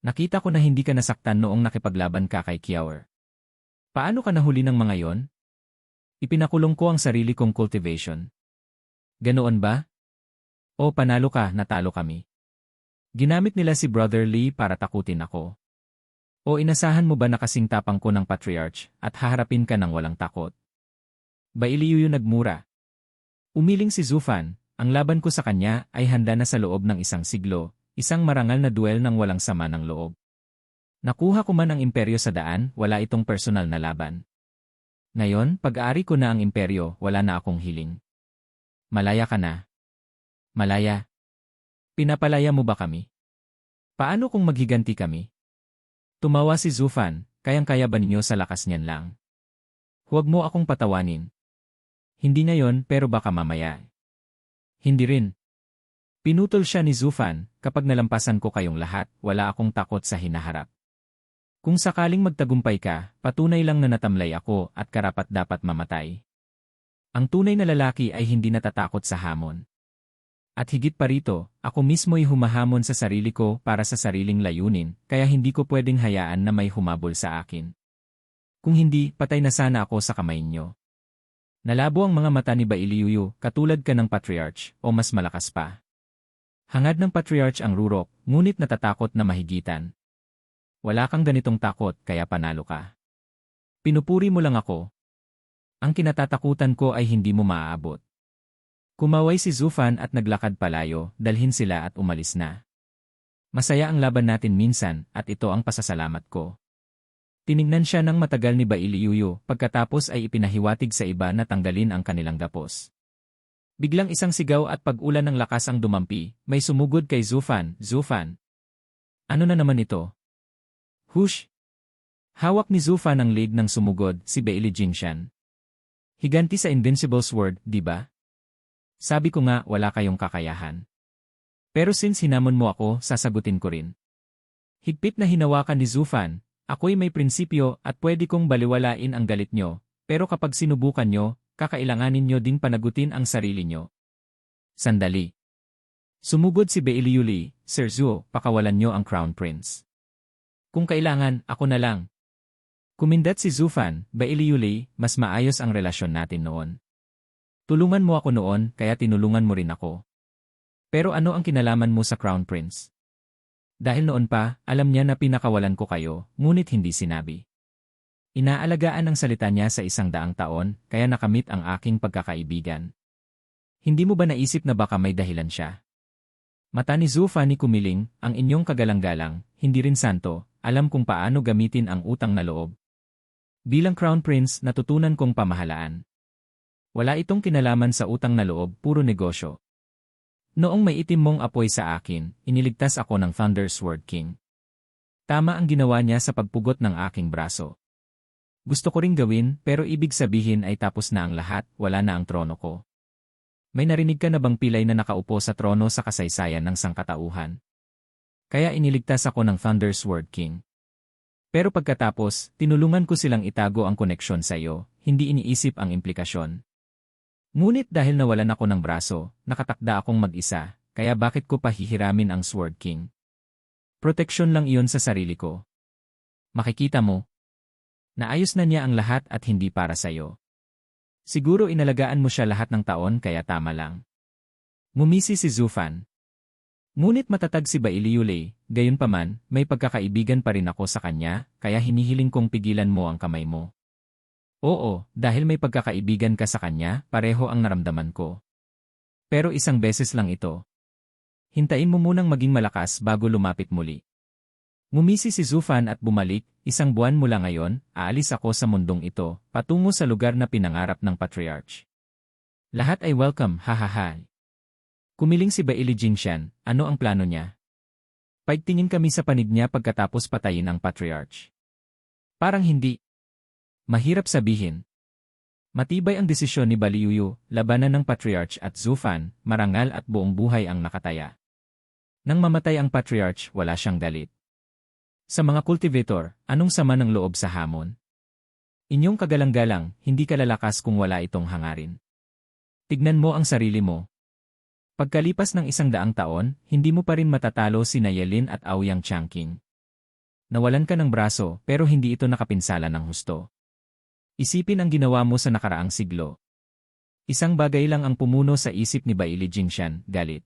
Nakita ko na hindi ka nasaktan noong nakipaglaban ka kay Kiawer. Paano ka nahuli ng mga yon? Ipinakulong ko ang sarili kong cultivation. Ganoon ba? O panalo ka, natalo kami. Ginamit nila si Brother Lee para takutin ako. O inasahan mo ba na kasing tapang ko ng Patriarch at haharapin ka ng walang takot? Bailiyu nagmura. Umiling si Zhu Fan, ang laban ko sa kanya ay handa na sa loob ng 1 siglo, isang marangal na duel ng walang sama ng loob. Nakuha ko man ang imperyo sa daan, wala itong personal na laban. Ngayon, pag-aari ko na ang imperyo, wala na akong hiling. Malaya ka na. Malaya. Pinapalaya mo ba kami? Paano kung maghiganti kami? Tumawa si Zhu Fan, kayang-kaya ba ninyo sa lakas niyan lang? Huwag mo akong patawanin. Hindi ngayon pero baka mamaya. Hindi rin. Pinutol siya ni Zhu Fan, kapag nalampasan ko kayong lahat, wala akong takot sa hinaharap. Kung sakaling magtagumpay ka, patunay lang na natamlay ako at karapat-dapat mamatay. Ang tunay na lalaki ay hindi natatakot sa hamon. At higit pa rito, ako mismo'y humahamon sa sarili ko para sa sariling layunin, kaya hindi ko pwedeng hayaan na may humabol sa akin. Kung hindi, patay na sana ako sa kamay niyo. Nalabo ang mga mata ni Bailiyu, katulad ka ng Patriarch, o mas malakas pa. Hangad ng Patriarch ang rurok, ngunit natatakot na mahigitan. Wala kang ganitong takot, kaya panalo ka. Pinupuri mo lang ako. Ang kinatatakutan ko ay hindi mo maaabot. Kumaway si Zhu Fan at naglakad palayo, dalhin sila at umalis na. Masaya ang laban natin minsan, at ito ang pasasalamat ko. Tiningnan siya ng matagal ni Bailiyu, pagkatapos ay ipinahiwatig sa iba na tanggalin ang kanilang gapos. Biglang isang sigaw at pag-ulan ng lakas ang dumampi, may sumugod kay Zhu Fan, Zhu Fan. Ano na naman ito? Hush! Hawak ni Zhu Fan ang lead ng sumugod, si Baili Jingshan. Higanti sa Invincible Sword, di ba? Sabi ko nga, wala kayong kakayahan. Pero since hinamon mo ako, sasagutin ko rin. Higpit na hinawakan ni Zhu Fan, ako'y may prinsipyo at pwede kong baliwalain ang galit nyo, pero kapag sinubukan nyo, kakailanganin nyo din panagutin ang sarili nyo. Sandali. Sumugod si Bailiyu Li, Sir Zhou, pakawalan nyo ang Crown Prince. Kung kailangan, ako na lang. Kumindat si Zhu Fan, Bailiyu Li, mas maayos ang relasyon natin noon. Tulungan mo ako noon, kaya tinulungan mo rin ako. Pero ano ang kinalaman mo sa Crown Prince? Dahil noon pa, alam niya na pinakawalan ko kayo, ngunit hindi sinabi. Inaalagaan ang salita niya sa 100 taon, kaya nakamit ang aking pagkakaibigan. Hindi mo ba naisip na baka may dahilan siya? Mata ni Zhu Fan kumiling, ang inyong kagalang-galang, hindi rin santo, alam kung paano gamitin ang utang na loob. Bilang Crown Prince, natutunan kong pamahalaan. Wala itong kinalaman sa utang na loob, puro negosyo. Noong may itim mong apoy sa akin, iniligtas ako ng Thunder Sword King. Tama ang ginawa niya sa pagpugot ng aking braso. Gusto ko ring gawin, pero ibig sabihin ay tapos na ang lahat, wala na ang trono ko. May narinig ka na bang pilay na nakaupo sa trono sa kasaysayan ng sangkatauhan? Kaya iniligtas ako ng Thunder Sword King. Pero pagkatapos, tinulungan ko silang itago ang koneksyon sa iyo, hindi iniisip ang implikasyon. Ngunit dahil nawalan ako ng braso, nakatakda akong mag-isa, kaya bakit ko pahihiramin ang Sword King? Proteksyon lang iyon sa sarili ko. Makikita mo. Naayos na niya ang lahat at hindi para sa'yo. Siguro inalagaan mo siya lahat ng taon kaya tama lang. Ngumisi si Zufan. Ngunit matatag si Bailiulay, gayunpaman, may pagkakaibigan pa rin ako sa kanya, kaya hinihiling kong pigilan mo ang kamay mo. Oo, dahil may pagkakaibigan ka sa kanya, pareho ang naramdaman ko. Pero isang beses lang ito. Hintayin mo munang maging malakas bago lumapit muli. Ngumisi si Zufan at bumalik, 1 buwan mula ngayon, aalis ako sa mundong ito, patungo sa lugar na pinangarap ng Patriarch. Lahat ay welcome, hahaha. Kumiling si Baili Jingshan, ano ang plano niya? Pagtingin kami sa panig niya pagkatapos patayin ang Patriarch. Parang hindi. Mahirap sabihin. Matibay ang desisyon ni Baliuyu, labanan ng Patriarch at Zufan, marangal at buong buhay ang nakataya. Nang mamatay ang Patriarch, wala siyang galit. Sa mga cultivator, anong sama ng loob sa hamon? Inyong kagalang-galang, hindi ka lalakas kung wala itong hangarin. Tignan mo ang sarili mo. Pagkalipas ng 100 taon, hindi mo pa rin matatalo si Nayelin at Aoyang Changqing. Nawalan ka ng braso pero hindi ito nakapinsala ng husto. Isipin ang ginawa mo sa nakaraang siglo. Isang bagay lang ang pumuno sa isip ni Baili Jingshan, galit.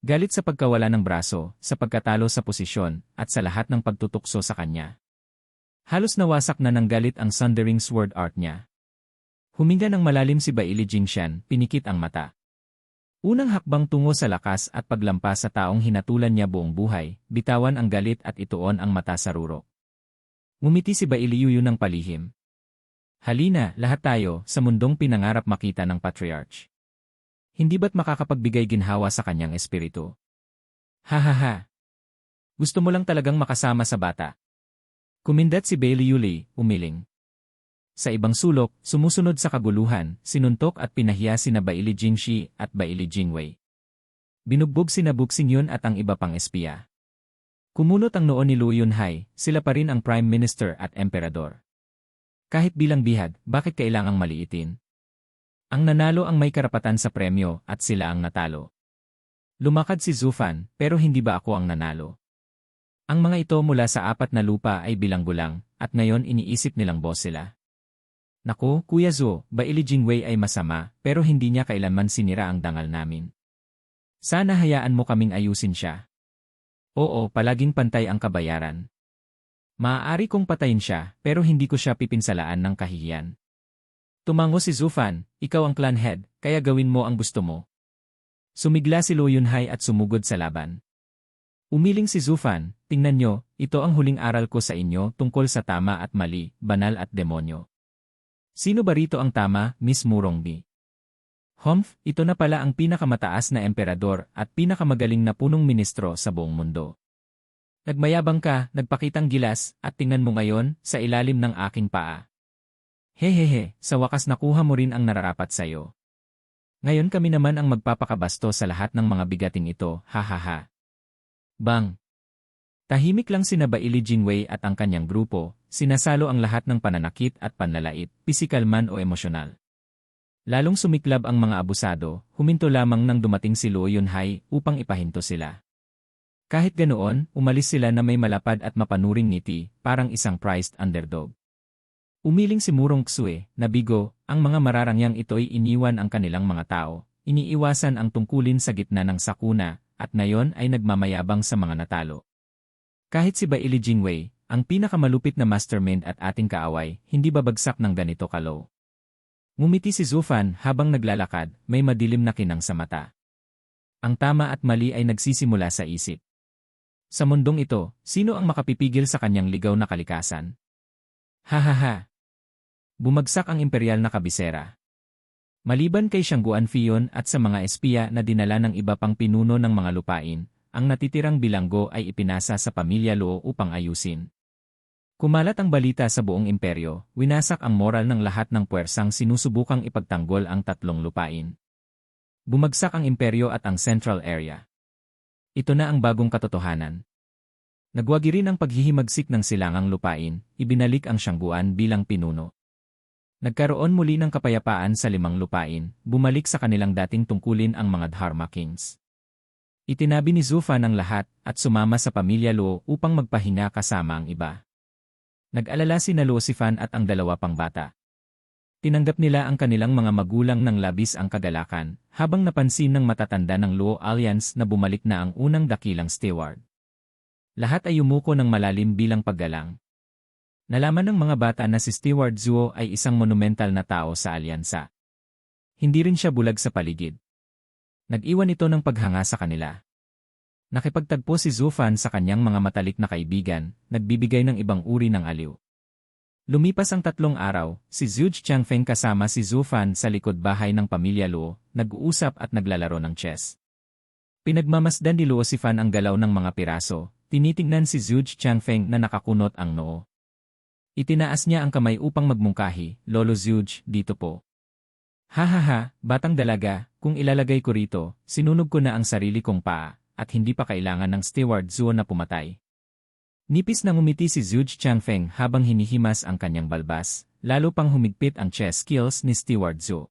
Galit sa pagkawala ng braso, sa pagkatalo sa posisyon, at sa lahat ng pagtutukso sa kanya. Halos nawasak na ng galit ang Sundering Sword Art niya. Huminga ng malalim si Baili Jingshan, pinikit ang mata. Unang hakbang tungo sa lakas at paglampas sa taong hinatulan niya buong buhay, bitawan ang galit at ituon ang mata sa rurok. Ngumiti si Bailiuyu ng palihim. Halina, lahat tayo, sa mundong pinangarap makita ng Patriarch. Hindi ba't makakapagbigay ginhawa sa kanyang espiritu? Hahaha. Gusto mo lang talagang makasama sa bata. Kumindat si Bailiulay, umiling. Sa ibang sulok, sumusunod sa kaguluhan, sinuntok at pinahiya sina Baili Jingshi at Baili Jingwei. Binugbog sina Buxingyun at ang iba pang espiya. Kumunot ang noo ni Lu Yunhai, sila pa rin ang Prime Minister at Emperador. Kahit bilang bihag, bakit kailangang maliitin? Ang nanalo ang may karapatan sa premyo at sila ang natalo. Lumakad si Zufan, pero hindi ba ako ang nanalo? Ang mga ito mula sa 4 na lupa ay bilanggulang, at ngayon iniisip nilang boss sila. Naku, Kuya Zo, Baili Jingwei ay masama, pero hindi niya kailanman sinira ang dangal namin. Sana hayaan mo kaming ayusin siya. Oo, palaging pantay ang kabayaran. Maaari kong patayin siya, pero hindi ko siya pipinsalaan ng kahihiyan. Tumango si Zufan, ikaw ang clan head, kaya gawin mo ang gusto mo. Sumigla si Lu Yunhai at sumugod sa laban. Umiling si Zufan, tingnan nyo, ito ang huling aral ko sa inyo tungkol sa tama at mali, banal at demonyo. Sino ba rito ang tama, Miss Murongbi? Humph, ito na pala ang pinakamataas na emperador at pinakamagaling na punong ministro sa buong mundo. Nagmayabang ka, nagpakitang gilas, at tingnan mo ngayon, sa ilalim ng aking paa. Hehehe, sa wakas nakuha mo rin ang nararapat sa'yo. Ngayon kami naman ang magpapakabasto sa lahat ng mga bigating ito, hahaha. Bang! Tahimik lang sina Baili Jingwei at ang kanyang grupo, sinasalo ang lahat ng pananakit at panlalait, pisikal man o emosyonal. Lalong sumiklab ang mga abusado, huminto lamang nang dumating si Lu Yunhai upang ipahinto sila. Kahit ganoon, umalis sila na may malapad at mapanuring ngiti, parang isang prized underdog. Umiling si Murong Xue, nabigo, ang mga mararangyang ito'y iniwan ang kanilang mga tao, iniiwasan ang tungkulin sa gitna ng sakuna, at ngayon ay nagmamayabang sa mga natalo. Kahit si Baili Jingwei, ang pinakamalupit na mastermind at ating kaaway, hindi babagsak ng ganito kalow. Ngumiti si Zufan habang naglalakad, may madilim na kinang sa mata. Ang tama at mali ay nagsisimula sa isip. Sa mundong ito, sino ang makapipigil sa kanyang ligaw na kalikasan? Hahaha! Bumagsak ang imperial na kabisera. Maliban kay Shangguan Fion at sa mga espiya na dinala ng iba pang pinuno ng mga lupain, ang natitirang bilanggo ay ipinasa sa pamilya Luo upang ayusin. Kumalat ang balita sa buong imperyo, winasak ang moral ng lahat ng puwersang sinusubukang ipagtanggol ang 3 lupain. Bumagsak ang imperyo at ang central area. Ito na ang bagong katotohanan. Nagwagi rin ang paghihimagsik ng silangang lupain, ibinalik ang Shangguan bilang pinuno. Nagkaroon muli ng kapayapaan sa 5 lupain, bumalik sa kanilang dating tungkulin ang mga Dharma Kings. Itinabi ni Zufan ang lahat at sumama sa pamilya Luo upang magpahinga kasama ang iba. Nag-alala sina Luo Sifan at ang dalawa pang bata. Tinanggap nila ang kanilang mga magulang ng labis ang kagalakan, habang napansin ng matatanda ng Luo Alliance na bumalik na ang unang dakilang steward. Lahat ay yumuko ng malalim bilang paggalang. Nalaman ng mga bata na si Steward Zuo ay isang monumental na tao sa alyansa. Hindi rin siya bulag sa paligid. Nag-iwan ito ng paghanga sa kanila. Nakipagtagpo si Zufan sa kanyang mga matalik na kaibigan, nagbibigay ng ibang uri ng aliw. Lumipas ang 3 araw, si Zhu Changfeng kasama si Zufan sa likod bahay ng pamilya Luo, nag-uusap at naglalaro ng chess. Pinagmamasdan ni Luo Sifan ang galaw ng mga piraso, tinitingnan si Zhu Changfeng na nakakunot ang noo. Itinaas niya ang kamay upang magmungkahi, Lolo Zuj, dito po. Hahaha, batang dalaga, kung ilalagay ko rito, sinunog ko na ang sarili kong paa, at hindi pa kailangan ng Steward Zuo na pumatay. Nipis na ngumiti si Zuj Changfeng habang hinihimas ang kanyang balbas, lalo pang humigpit ang chess skills ni Steward Zuo.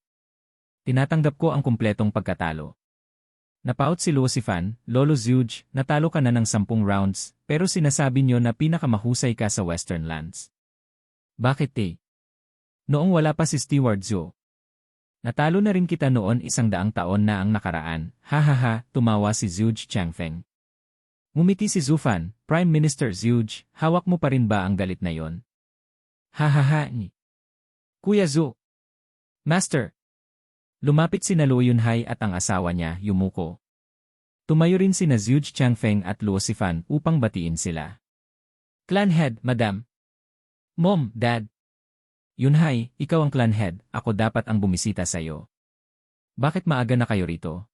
Tinatanggap ko ang kumpletong pagkatalo. Napaot si Luo Sifan, Lolo Zuj, natalo ka na ng 10 rounds, pero sinasabi niyo na pinakamahusay ka sa Western Lands. Bakit Noong wala pa si Steward Zuo. Natalo na rin kita noon 100 taon na ang nakaraan, hahaha, tumawa si Zuj Changfeng. Ngumiti si Zufan, Prime Minister Zuj, hawak mo pa rin ba ang galit na yon? Hahaha ni. Kuya Zuo. Master. Lumapit sina Luo Yunhai at ang asawa niya, yumuko. Tumayo rin sina Zuj Changfeng at Luo Sifan upang batiin sila. Clan Head, Madam. Mom, Dad. Yunhai, ikaw ang clan head, ako dapat ang bumisita sa iyo. Bakit maaga na kayo rito?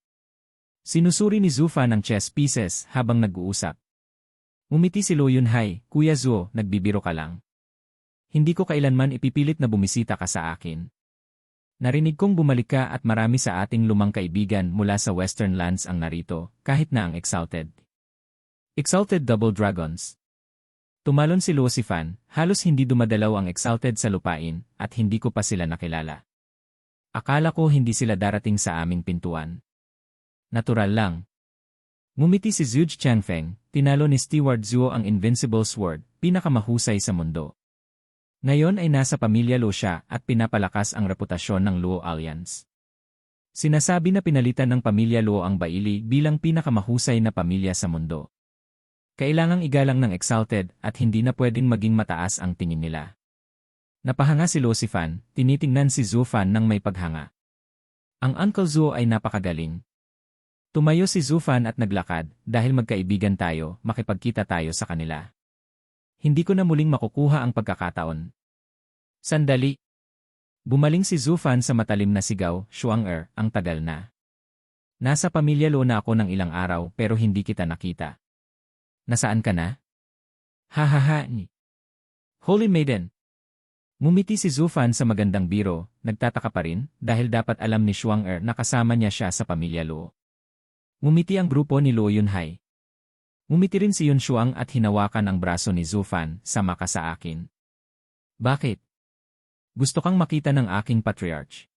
Sinusuri ni Zufan ang chess pieces habang nag-uusap. Umiti si Luo Yunhai, Kuya Zuo, nagbibiro ka lang. Hindi ko kailanman ipipilit na bumisita ka sa akin. Narinig kong bumalik ka at marami sa ating lumang kaibigan mula sa Western Lands ang narito, kahit na ang Exalted. Exalted Double Dragons. Tumalon si Luo Sifan, halos hindi dumadalaw ang Exalted sa lupain, at hindi ko pa sila nakilala. Akala ko hindi sila darating sa aming pintuan. Natural lang. Ngumiti si Zuj Changfeng, tinalo ni Steward Zuo ang Invincible Sword, pinakamahusay sa mundo. Ngayon ay nasa pamilya Luo siya at pinapalakas ang reputasyon ng Luo Alliance. Sinasabi na pinalitan ng pamilya Luo ang Baili bilang pinakamahusay na pamilya sa mundo. Kailangang igalang ng Exalted at hindi na pwedeng maging mataas ang tingin nila. Napahanga si Luo Sifan, tinitingnan si Zufan ng may paghanga. Ang Uncle Zuo ay napakagaling. Tumayo si Zufan at naglakad, dahil magkaibigan tayo, makipagkita tayo sa kanila. Hindi ko na muling makukuha ang pagkakataon. Sandali. Bumaling si Zufan sa matalim na sigaw, Shuang-er, ang tagal na. Nasa pamilya Luo na ako ng ilang araw pero hindi kita nakita. Nasaan ka na? Hahaha ni. Holy Maiden. Ngumiti si Zufan sa magandang biro, nagtataka pa rin dahil dapat alam ni Shuang-er na kasama niya siya sa pamilya Luo. Ngumiti ang grupo ni Luo Yunhai. Ngumiti rin si Yun Shuang at hinawakan ang braso ni Zufan, sama ka sa akin. Bakit? Gusto kang makita ng aking patriarch.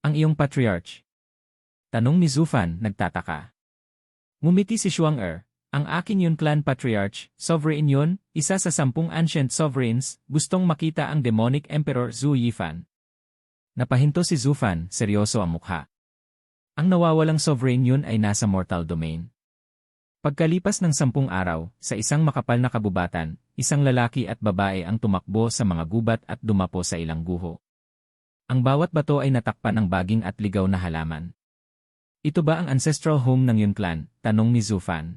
Ang iyong patriarch? Tanong ni Zufan, nagtataka. Ngumiti si Shuang-er. Ang akin Yun Clan Patriarch, Sovereign Yun, isa sa 10 ancient sovereigns, gustong makita ang demonic Emperor Zhu Yifan. Napahinto si Zufan, seryoso ang mukha. Ang nawawalang Sovereign Yun ay nasa mortal domain. Pagkalipas ng 10 araw, sa isang makapal na kabubatan, isang lalaki at babae ang tumakbo sa mga gubat at dumapo sa ilang guho. Ang bawat bato ay natakpan ng baging at ligaw na halaman. Ito ba ang ancestral home ng Yun Clan? Tanong ni Zufan.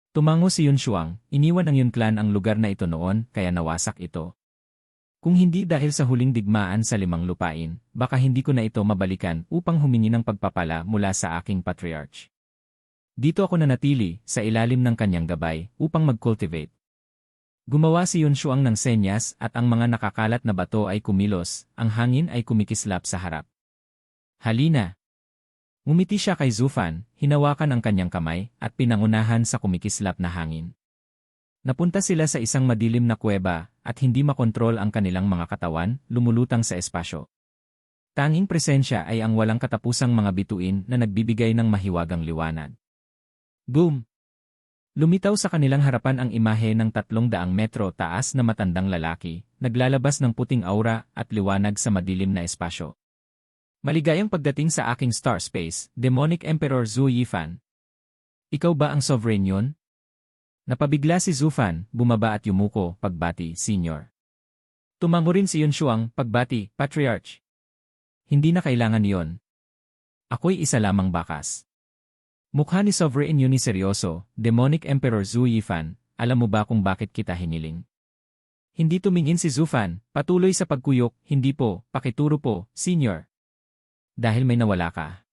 Tumango si Yun Shuang, iniwan ng Yun Clan ang lugar na ito noon, kaya nawasak ito. Kung hindi dahil sa huling digmaan sa 5 lupain, baka hindi ko na ito mabalikan upang humingi ng pagpapala mula sa aking patriarch. Dito ako nanatili, sa ilalim ng kanyang gabay, upang mag-cultivate. Gumawa si Yun Shuang ng senyas at ang mga nakakalat na bato ay kumilos, ang hangin ay kumikislap sa harap. Halina! Ngumiti siya kay Zufan, hinawakan ang kanyang kamay, at pinangunahan sa kumikislap na hangin. Napunta sila sa isang madilim na kuweba, at hindi makontrol ang kanilang mga katawan, lumulutang sa espasyo. Tanging presensya ay ang walang katapusang mga bituin na nagbibigay ng mahiwagang liwanag. Boom! Lumitaw sa kanilang harapan ang imahe ng 300 metro taas na matandang lalaki, naglalabas ng puting aura at liwanag sa madilim na espasyo. Maligayang pagdating sa aking star space, Demonic Emperor Zhu Yifan. Ikaw ba ang sovereign yun? Napabigla si Zufan, bumaba at yumuko, pagbati, Senior. Tumango rin si Yunshuang, pagbati, Patriarch. Hindi na kailangan yon. Ako'y isa lamang bakas. Mukha ni Sovereign yun ni seryoso, Demonic Emperor Zhu Yifan, alam mo ba kung bakit kita hiniling? Hindi tumingin si Zufan, patuloy sa pagkuyok, hindi po, pakituro po, Senior. Dahil may nawala ka.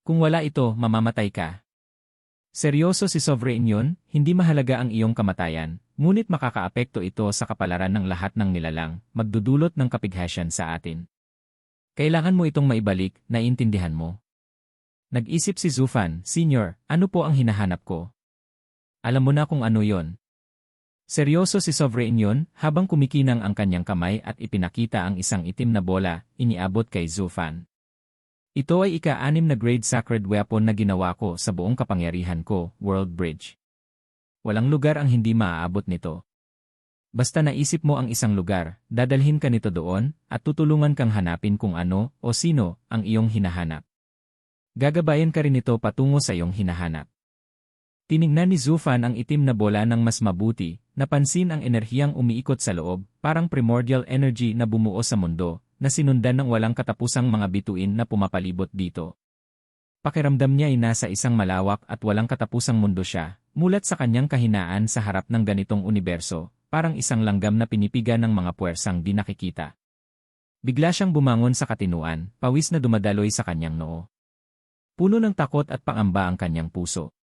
Kung wala ito, mamamatay ka. Seryoso si Sovereign yun, hindi mahalaga ang iyong kamatayan, ngunit makakaapekto ito sa kapalaran ng lahat ng nilalang, magdudulot ng kapighatian sa atin. Kailangan mo itong maibalik, naiintindihan mo. Nag-isip si Zufan, Senior, ano po ang hinahanap ko? Alam mo na kung ano yon. Seryoso si Sovereign yun, habang kumikinang ang kanyang kamay at ipinakita ang isang itim na bola, iniabot kay Zufan. Ito ay ika-6 na grade sacred weapon na ginawa ko sa buong kapangyarihan ko, World Bridge. Walang lugar ang hindi maaabot nito. Basta naisip mo ang isang lugar, dadalhin ka nito doon, at tutulungan kang hanapin kung ano o sino ang iyong hinahanap. Gagabayan ka rin ito patungo sa iyong hinahanap. Tiningnan ni Zufan ang itim na bola ng mas mabuti, napansin ang enerhiyang umiikot sa loob, parang primordial energy na bumuo sa mundo, na sinundan ng walang katapusang mga bituin na pumapalibot dito. Pakiramdam niya ay nasa isang malawak at walang katapusang mundo siya, mulat sa kanyang kahinaan sa harap ng ganitong universo, parang isang langgam na pinipiga ng mga puwersang di nakikita. Bigla siyang bumangon sa katinuan, pawis na dumadaloy sa kanyang noo. Puno ng takot at pangamba ang kanyang puso.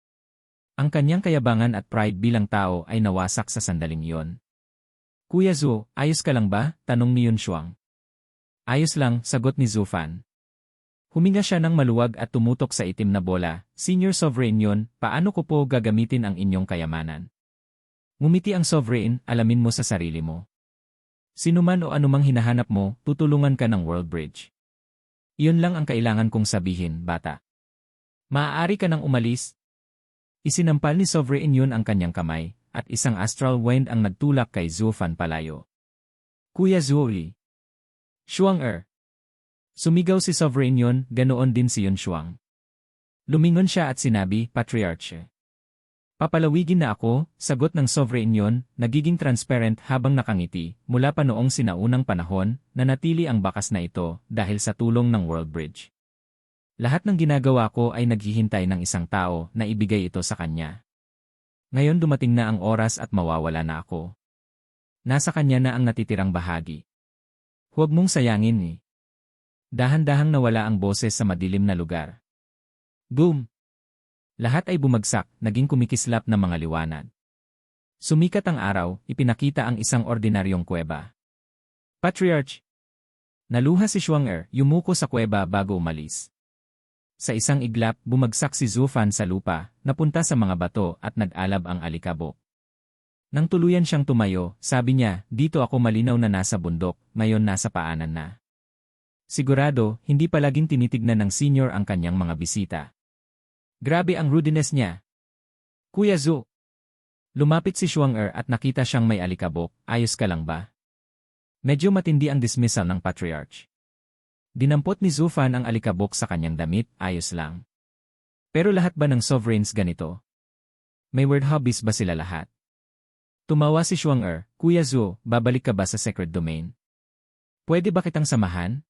Ang kanyang kayabangan at pride bilang tao ay nawasak sa sandaling iyon. Kuya Zhu, ayos ka lang ba? Tanong ni Yunshuang. Ayos lang, sagot ni Zufan. Huminga siya ng maluwag at tumutok sa itim na bola. Senior Sovereign yun, paano ko po gagamitin ang inyong kayamanan? Ngumiti ang Sovereign, alamin mo sa sarili mo. Sinuman o anumang hinahanap mo, tutulungan ka ng World Bridge. Iyon lang ang kailangan kong sabihin, bata. Maaari ka nang umalis. Isinampal ni Sovereign yun ang kanyang kamay, at isang astral wind ang nagtulak kay Zufan palayo. Kuya Zui. Shuang-er. Sumigaw si Sovereign yun, ganoon din si Yunshuang. Lumingon siya at sinabi, Patriarch. Papalawigin na ako, sagot ng Sovereign yun, nagiging transparent habang nakangiti, mula pa noong sinaunang panahon, nanatili ang bakas na ito dahil sa tulong ng World Bridge. Lahat ng ginagawa ko ay naghihintay ng isang tao na ibigay ito sa kanya. Ngayon dumating na ang oras at mawawala na ako. Nasa kanya na ang natitirang bahagi. Huwag mong sayangin eh. Dahan-dahang nawala ang boses sa madilim na lugar. Boom! Lahat ay bumagsak, naging kumikislap na mga liwanag. Sumikat ang araw, ipinakita ang isang ordinaryong kuweba. Patriarch! Naluha si Shuang-er, yumuko sa kuweba bago umalis. Sa isang iglap, bumagsak si Zufan sa lupa, napunta sa mga bato at nag-alab ang alikabok. Nang tuluyan siyang tumayo, sabi niya, dito ako malinaw na nasa bundok, ngayon nasa paanan na. Sigurado, hindi palaging tinitignan ng senior ang kanyang mga bisita. Grabe ang rudeness niya. Kuya Zhu. Lumapit si Shuang-er at nakita siyang may alikabok, ayos ka lang ba? Medyo matindi ang dismissal ng Patriarch. Dinampot ni Zufan ang alikabok sa kanyang damit, ayos lang. Pero lahat ba ng sovereigns ganito? May weird hobbies ba sila lahat? Tumawa si Shuang-er, Kuya Zhu, babalik ka ba sa Sacred Domain? Pwede ba kitang samahan?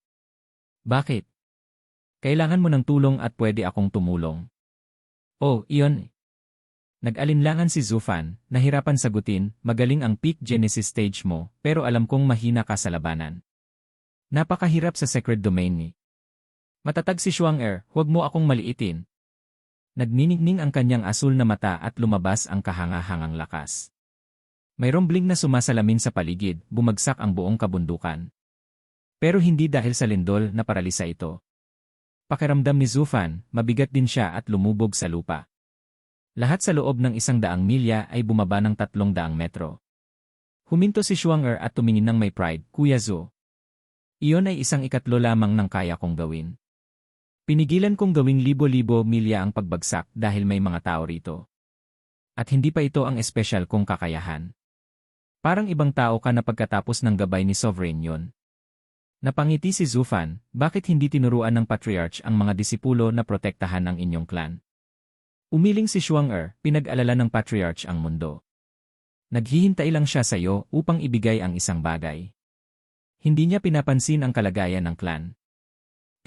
Bakit? Kailangan mo ng tulong at pwede akong tumulong. Oh, iyon. Nag-alinlangan si Zufan, nahirapan sagutin, magaling ang peak Genesis stage mo, pero alam kong mahina ka sa labanan. Napakahirap sa Sacred Domain ni. Matatag si Shuang-er, huwag mo akong maliitin. Nagniningning ang kanyang asul na mata at lumabas ang kahanga-hangang lakas. May rumbling na sumasalamin sa paligid, bumagsak ang buong kabundukan. Pero hindi dahil sa lindol na paralisa ito. Pakiramdam ni Zufan, mabigat din siya at lumubog sa lupa. Lahat sa loob ng 100 milya ay bumaba ng 300 metro. Huminto si Shuang-er at tumingin ng may pride, Kuya Zhu. Iyon ay 1/3 lamang ng kaya kong gawin. Pinigilan kong gawing libo-libo milya ang pagbagsak dahil may mga tao rito. At hindi pa ito ang espesyal kong kakayahan. Parang ibang tao ka na pagkatapos ng gabay ni Sovereign yon. Napangiti si Zufan, bakit hindi tinuruan ng Patriarch ang mga disipulo na protektahan ang inyong clan? Umiling si Shuang-er, pinag-alala ng Patriarch ang mundo. Naghihintay lang siya sa iyo upang ibigay ang isang bagay. Hindi niya pinapansin ang kalagayan ng clan.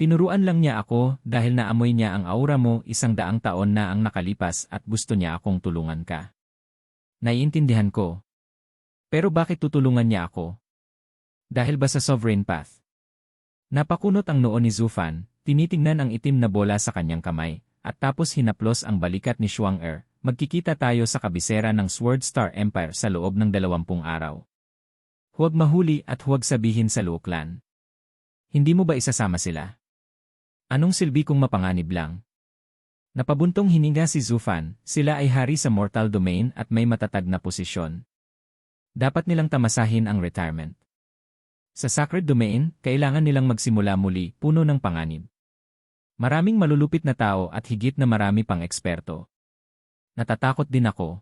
Tinuruan lang niya ako dahil naamoy niya ang aura mo 100 taon na ang nakalipas at gusto niya akong tulungan ka. Naiintindihan ko. Pero bakit tutulungan niya ako? Dahil ba sa Sovereign Path? Napakunot ang noo ni Zufan, tinitingnan ang itim na bola sa kanyang kamay, at tapos hinaplos ang balikat ni Shuang-er. Magkikita tayo sa kabisera ng Sword Star Empire sa loob ng 20 araw. Huwag mahuli at huwag sabihin sa Luo Clan. Hindi mo ba isasama sila? Anong silbi kung mapanganib lang? Napabuntong hininga si Zufan, sila ay hari sa Mortal Domain at may matatag na posisyon. Dapat nilang tamasahin ang retirement. Sa Sacred Domain, kailangan nilang magsimula muli, puno ng panganib. Maraming malulupit na tao at higit na marami pang eksperto. Natatakot din ako.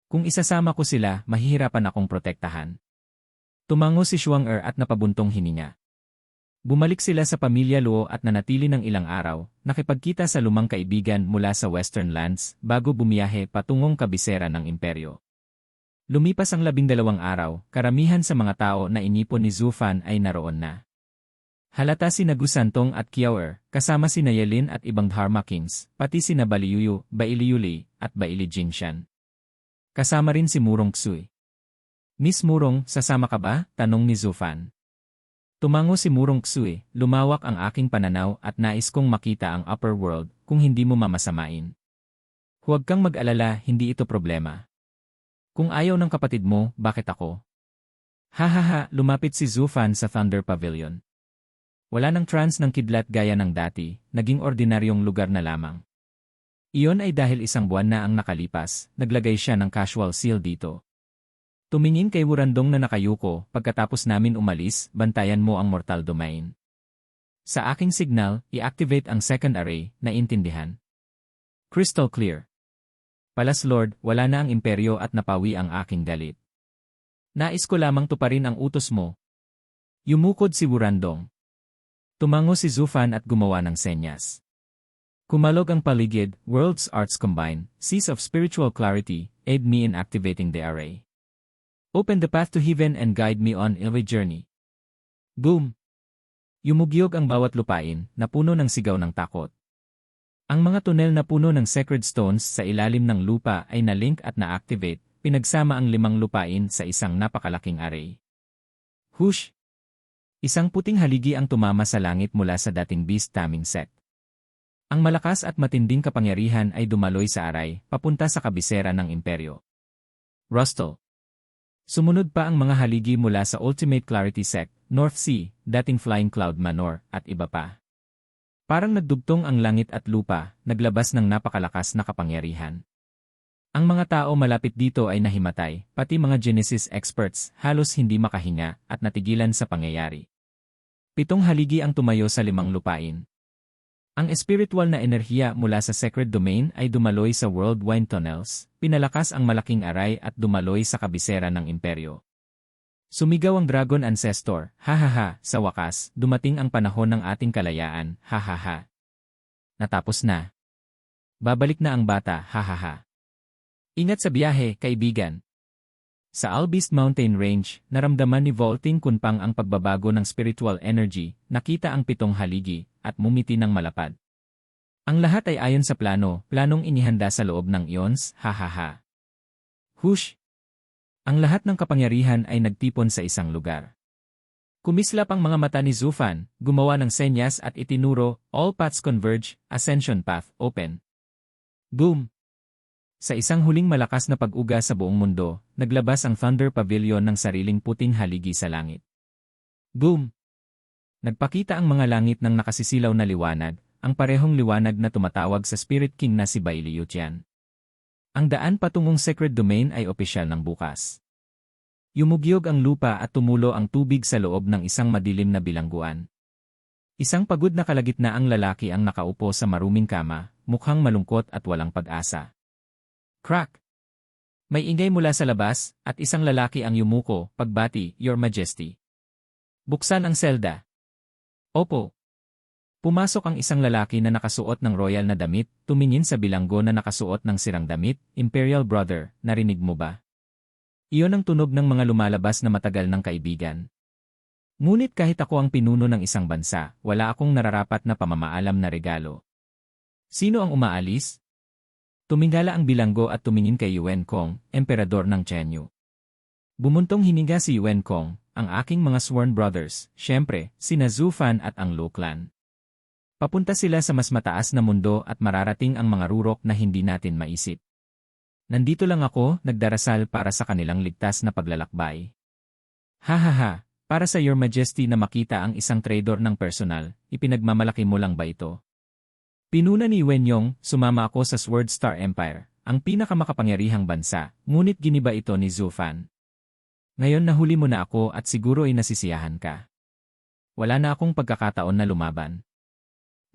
Kung isasama ko sila, mahihirapan akong protektahan. Tumango si Shuang-er at napabuntong hininga. Bumalik sila sa pamilya Luo at nanatili ng ilang araw, nakipagkita sa lumang kaibigan mula sa Western Lands bago bumiyahe patungong kabisera ng imperyo. Lumipas ang 12 araw, karamihan sa mga tao na inipon ni Zufan ay naroon na. Halata si Nagusantong at Kiao-er, kasama si Nayelin at ibang Dharma Kings, pati si Baliyuyu, Bailiyuli, at Baili Jingshan. Kasama rin si Murong Xui. Miss Murong, sasama ka ba? Tanong ni Zufan. Tumango si Murong Xui, lumawak ang aking pananaw at nais kong makita ang upper world kung hindi mo mamasamain. Huwag kang mag-alala, hindi ito problema. Kung ayaw ng kapatid mo, bakit ako? Hahaha, lumapit si Zufan sa Thunder Pavilion. Wala ng trance ng kidlat gaya ng dati, naging ordinaryong lugar na lamang. Iyon ay dahil 1 buwan na ang nakalipas, naglagay siya ng casual seal dito. Tumingin kay Wurandong na nakayuko, pagkatapos namin umalis, bantayan mo ang Mortal Domain. Sa aking signal, i-activate ang second array, naintindihan. Crystal clear. Palas Lord, wala na ang imperyo at napawi ang aking galit. Nais ko lamang tuparin ang utos mo. Yumukod si Wurandong. Tumango si Zufan at gumawa ng senyas. Kumalog ang paligid, World's Arts Combine, Seas of Spiritual Clarity, aid me in activating the array. Open the path to heaven and guide me on my journey. Boom! Yumugyog ang bawat lupain, na puno ng sigaw ng takot. Ang mga tunnel na puno ng sacred stones sa ilalim ng lupa ay na-link at na-activate, pinagsama ang 5 lupain sa isang napakalaking array. Hush! Isang puting haligi ang tumama sa langit mula sa dating beast taming sect. Ang malakas at matinding kapangyarihan ay dumaloy sa aray, papunta sa kabisera ng imperyo. Rustle. Sumunod pa ang mga haligi mula sa Ultimate Clarity Sect, North Sea, dating Flying Cloud Manor, at iba pa. Parang nagdugtong ang langit at lupa, naglabas ng napakalakas na kapangyarihan. Ang mga tao malapit dito ay nahimatay, pati mga Genesis experts halos hindi makahinga at natigilan sa pangyayari. 7 haligi ang tumayo sa 5 lupain. Ang espiritual na enerhiya mula sa Sacred Domain ay dumaloy sa World Wind Tunnels, pinalakas ang malaking aray at dumaloy sa kabisera ng imperyo. Sumigaw ang Dragon Ancestor, hahaha, sa wakas, dumating ang panahon ng ating kalayaan, hahaha. Natapos na. Babalik na ang bata, hahaha. Ingat sa biyahe, kaibigan. Sa Albist Mountain Range, naramdaman ni Vaulting Kunpang ang pagbabago ng spiritual energy, nakita ang 7 haligi, at mumiti ng malapad. Ang lahat ay ayon sa plano, planong inihanda sa loob ng ions, hahaha. Hush! Ang lahat ng kapangyarihan ay nagtipon sa isang lugar. Kumislap ang mga mata ni Zufan, gumawa ng senyas at itinuro, all paths converge, ascension path, open. Boom! Sa isang huling malakas na pag-uga sa buong mundo, naglabas ang Thunder Pavilion ng sariling puting haligi sa langit. Boom! Nagpakita ang mga langit ng nakasisilaw na liwanag, ang parehong liwanag na tumatawag sa Spirit King na si Bailiyut yan. Ang daan patungong Sacred Domain ay opisyal ng bukas. Yumugyog ang lupa at tumulo ang tubig sa loob ng isang madilim na bilangguan. Isang pagod na kalagitnaang lalaki ang nakaupo sa maruming kama, mukhang malungkot at walang pag-asa. Crack! May ingay mula sa labas, at isang lalaki ang yumuko, pagbati, Your Majesty. Buksan ang selda. Opo. Pumasok ang isang lalaki na nakasuot ng royal na damit, tumingin sa bilanggo na nakasuot ng sirang damit, Imperial Brother, narinig mo ba? Iyon ang tunog ng mga lumalabas na matagal ng kaibigan. Ngunit kahit ako ang pinuno ng isang bansa, wala akong nararapat na pamamaalam na regalo. Sino ang umaalis? Tumingala ang bilanggo at tumingin kay Yuen Kong, emperador ng Chenyu. Bumuntong hininga si Yuen Kong, ang aking mga sworn brothers, syempre, sina Zhu Fan at ang Lu clan. Papunta sila sa mas mataas na mundo at mararating ang mga rurok na hindi natin maisip. Nandito lang ako, nagdarasal para sa kanilang ligtas na paglalakbay. Hahaha, para sa Your Majesty na makita ang isang traidor ng personal, ipinagmamalaki mo lang ba ito? Pinuna ni Wen Yong, sumama ako sa Sword Star Empire, ang pinakamakapangyarihang bansa, ngunit giniba ito ni Zhu Fan. Ngayon nahuli mo na ako at siguro ay nasisiyahan ka. Wala na akong pagkakataon na lumaban.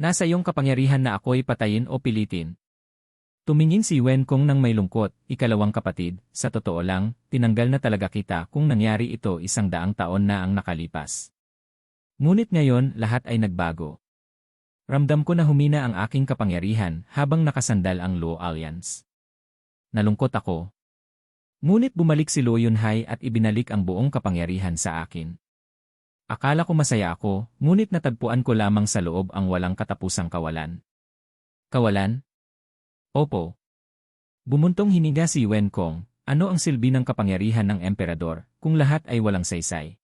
Nasa iyong kapangyarihan na ako'y patayin o pilitin. Tumingin si Wen Kong nang may lungkot, ikalawang kapatid, sa totoo lang, tinanggal na talaga kita kung nangyari ito 100 taon na ang nakalipas. Ngunit ngayon, lahat ay nagbago. Ramdam ko na humina ang aking kapangyarihan habang nakasandal ang Luo Alliance. Nalungkot ako. Ngunit bumalik si Luo Yunhai at ibinalik ang buong kapangyarihan sa akin. Akala ko masaya ako, ngunit natagpuan ko lamang sa loob ang walang katapusang kawalan. Kawalan? Opo. Bumuntong hiniga si Wen Kong, ano ang silbi ng kapangyarihan ng emperador, kung lahat ay walang saysay?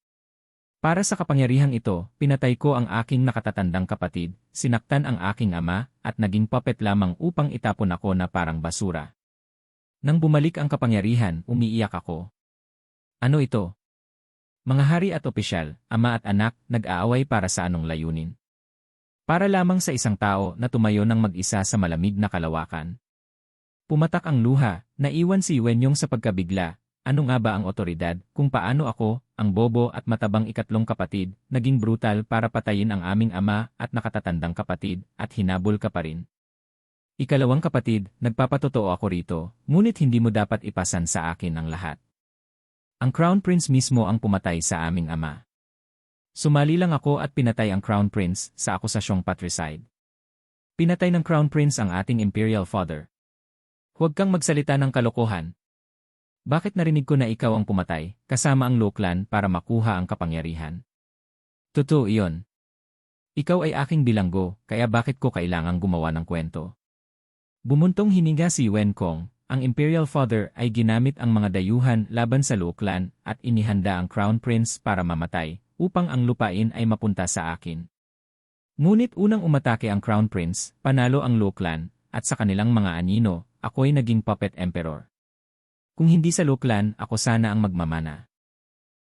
Para sa kapangyarihang ito, pinatay ko ang aking nakatatandang kapatid, sinaktan ang aking ama, at naging puppet lamang upang itapon ako na parang basura. Nang bumalik ang kapangyarihan, umiiyak ako. Ano ito? Mga hari at opisyal, ama at anak, nag-aaway para sa anong layunin? Para lamang sa isang tao na tumayo ng mag-isa sa malamig na kalawakan. Pumatak ang luha, naiwan si Wenyong sa pagkabigla. Ano nga ba ang otoridad, kung paano ako, ang bobo at matabang ikatlong kapatid, naging brutal para patayin ang aming ama at nakatatandang kapatid, at hinabol ka pa rin? Ikalawang kapatid, nagpapatotoo ako rito, ngunit hindi mo dapat ipasan sa akin ang lahat. Ang Crown Prince mismo ang pumatay sa aming ama. Sumali lang ako at pinatay ang Crown Prince sa akusasyong patricide. Pinatay ng Crown Prince ang ating Imperial Father. Huwag kang magsalita ng kalokohan. Bakit narinig ko na ikaw ang pumatay, kasama ang Lu clan para makuha ang kapangyarihan? Totoo iyon. Ikaw ay aking bilanggo, kaya bakit ko kailangang gumawa ng kwento? Bumuntong hininga si Wen Kong. Ang Imperial Father ay ginamit ang mga dayuhan laban sa Lu clan at inihanda ang Crown Prince para mamatay upang ang lupain ay mapunta sa akin. Ngunit unang umatake ang Crown Prince, panalo ang Lu clan, at sa kanilang mga anino, ako'y naging puppet emperor. Kung hindi sa Lu clan, ako sana ang magmamana.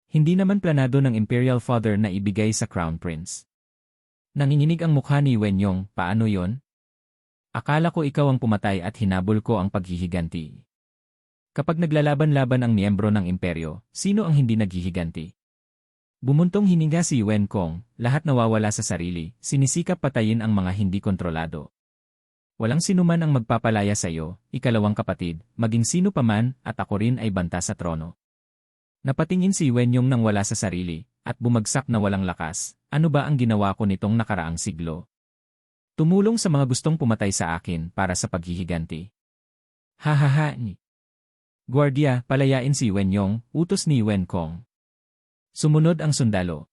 Hindi naman planado ng Imperial Father na ibigay sa Crown Prince. Nanginginig ang mukha ni Wen Yong, paano yon? Akala ko ikaw ang pumatay at hinabol ko ang paghihiganti. Kapag naglalaban-laban ang miyembro ng imperyo, sino ang hindi naghihiganti? Bumuntong hininga si Wen Kong, lahat nawawala sa sarili, sinisikap patayin ang mga hindi kontrolado. Walang sinuman ang magpapalaya sa iyo, ikalawang kapatid, maging sino paman, at ako rin ay banta sa trono. Napatingin si Wen Yong nang wala sa sarili, at bumagsak na walang lakas. Ano ba ang ginawa ko nitong nakaraang siglo? Tumulong sa mga gustong pumatay sa akin para sa paghihiganti. Hahaha ni. Guardia, palayain si Wen Yong, utos ni Wen Kong. Sumunod ang sundalo.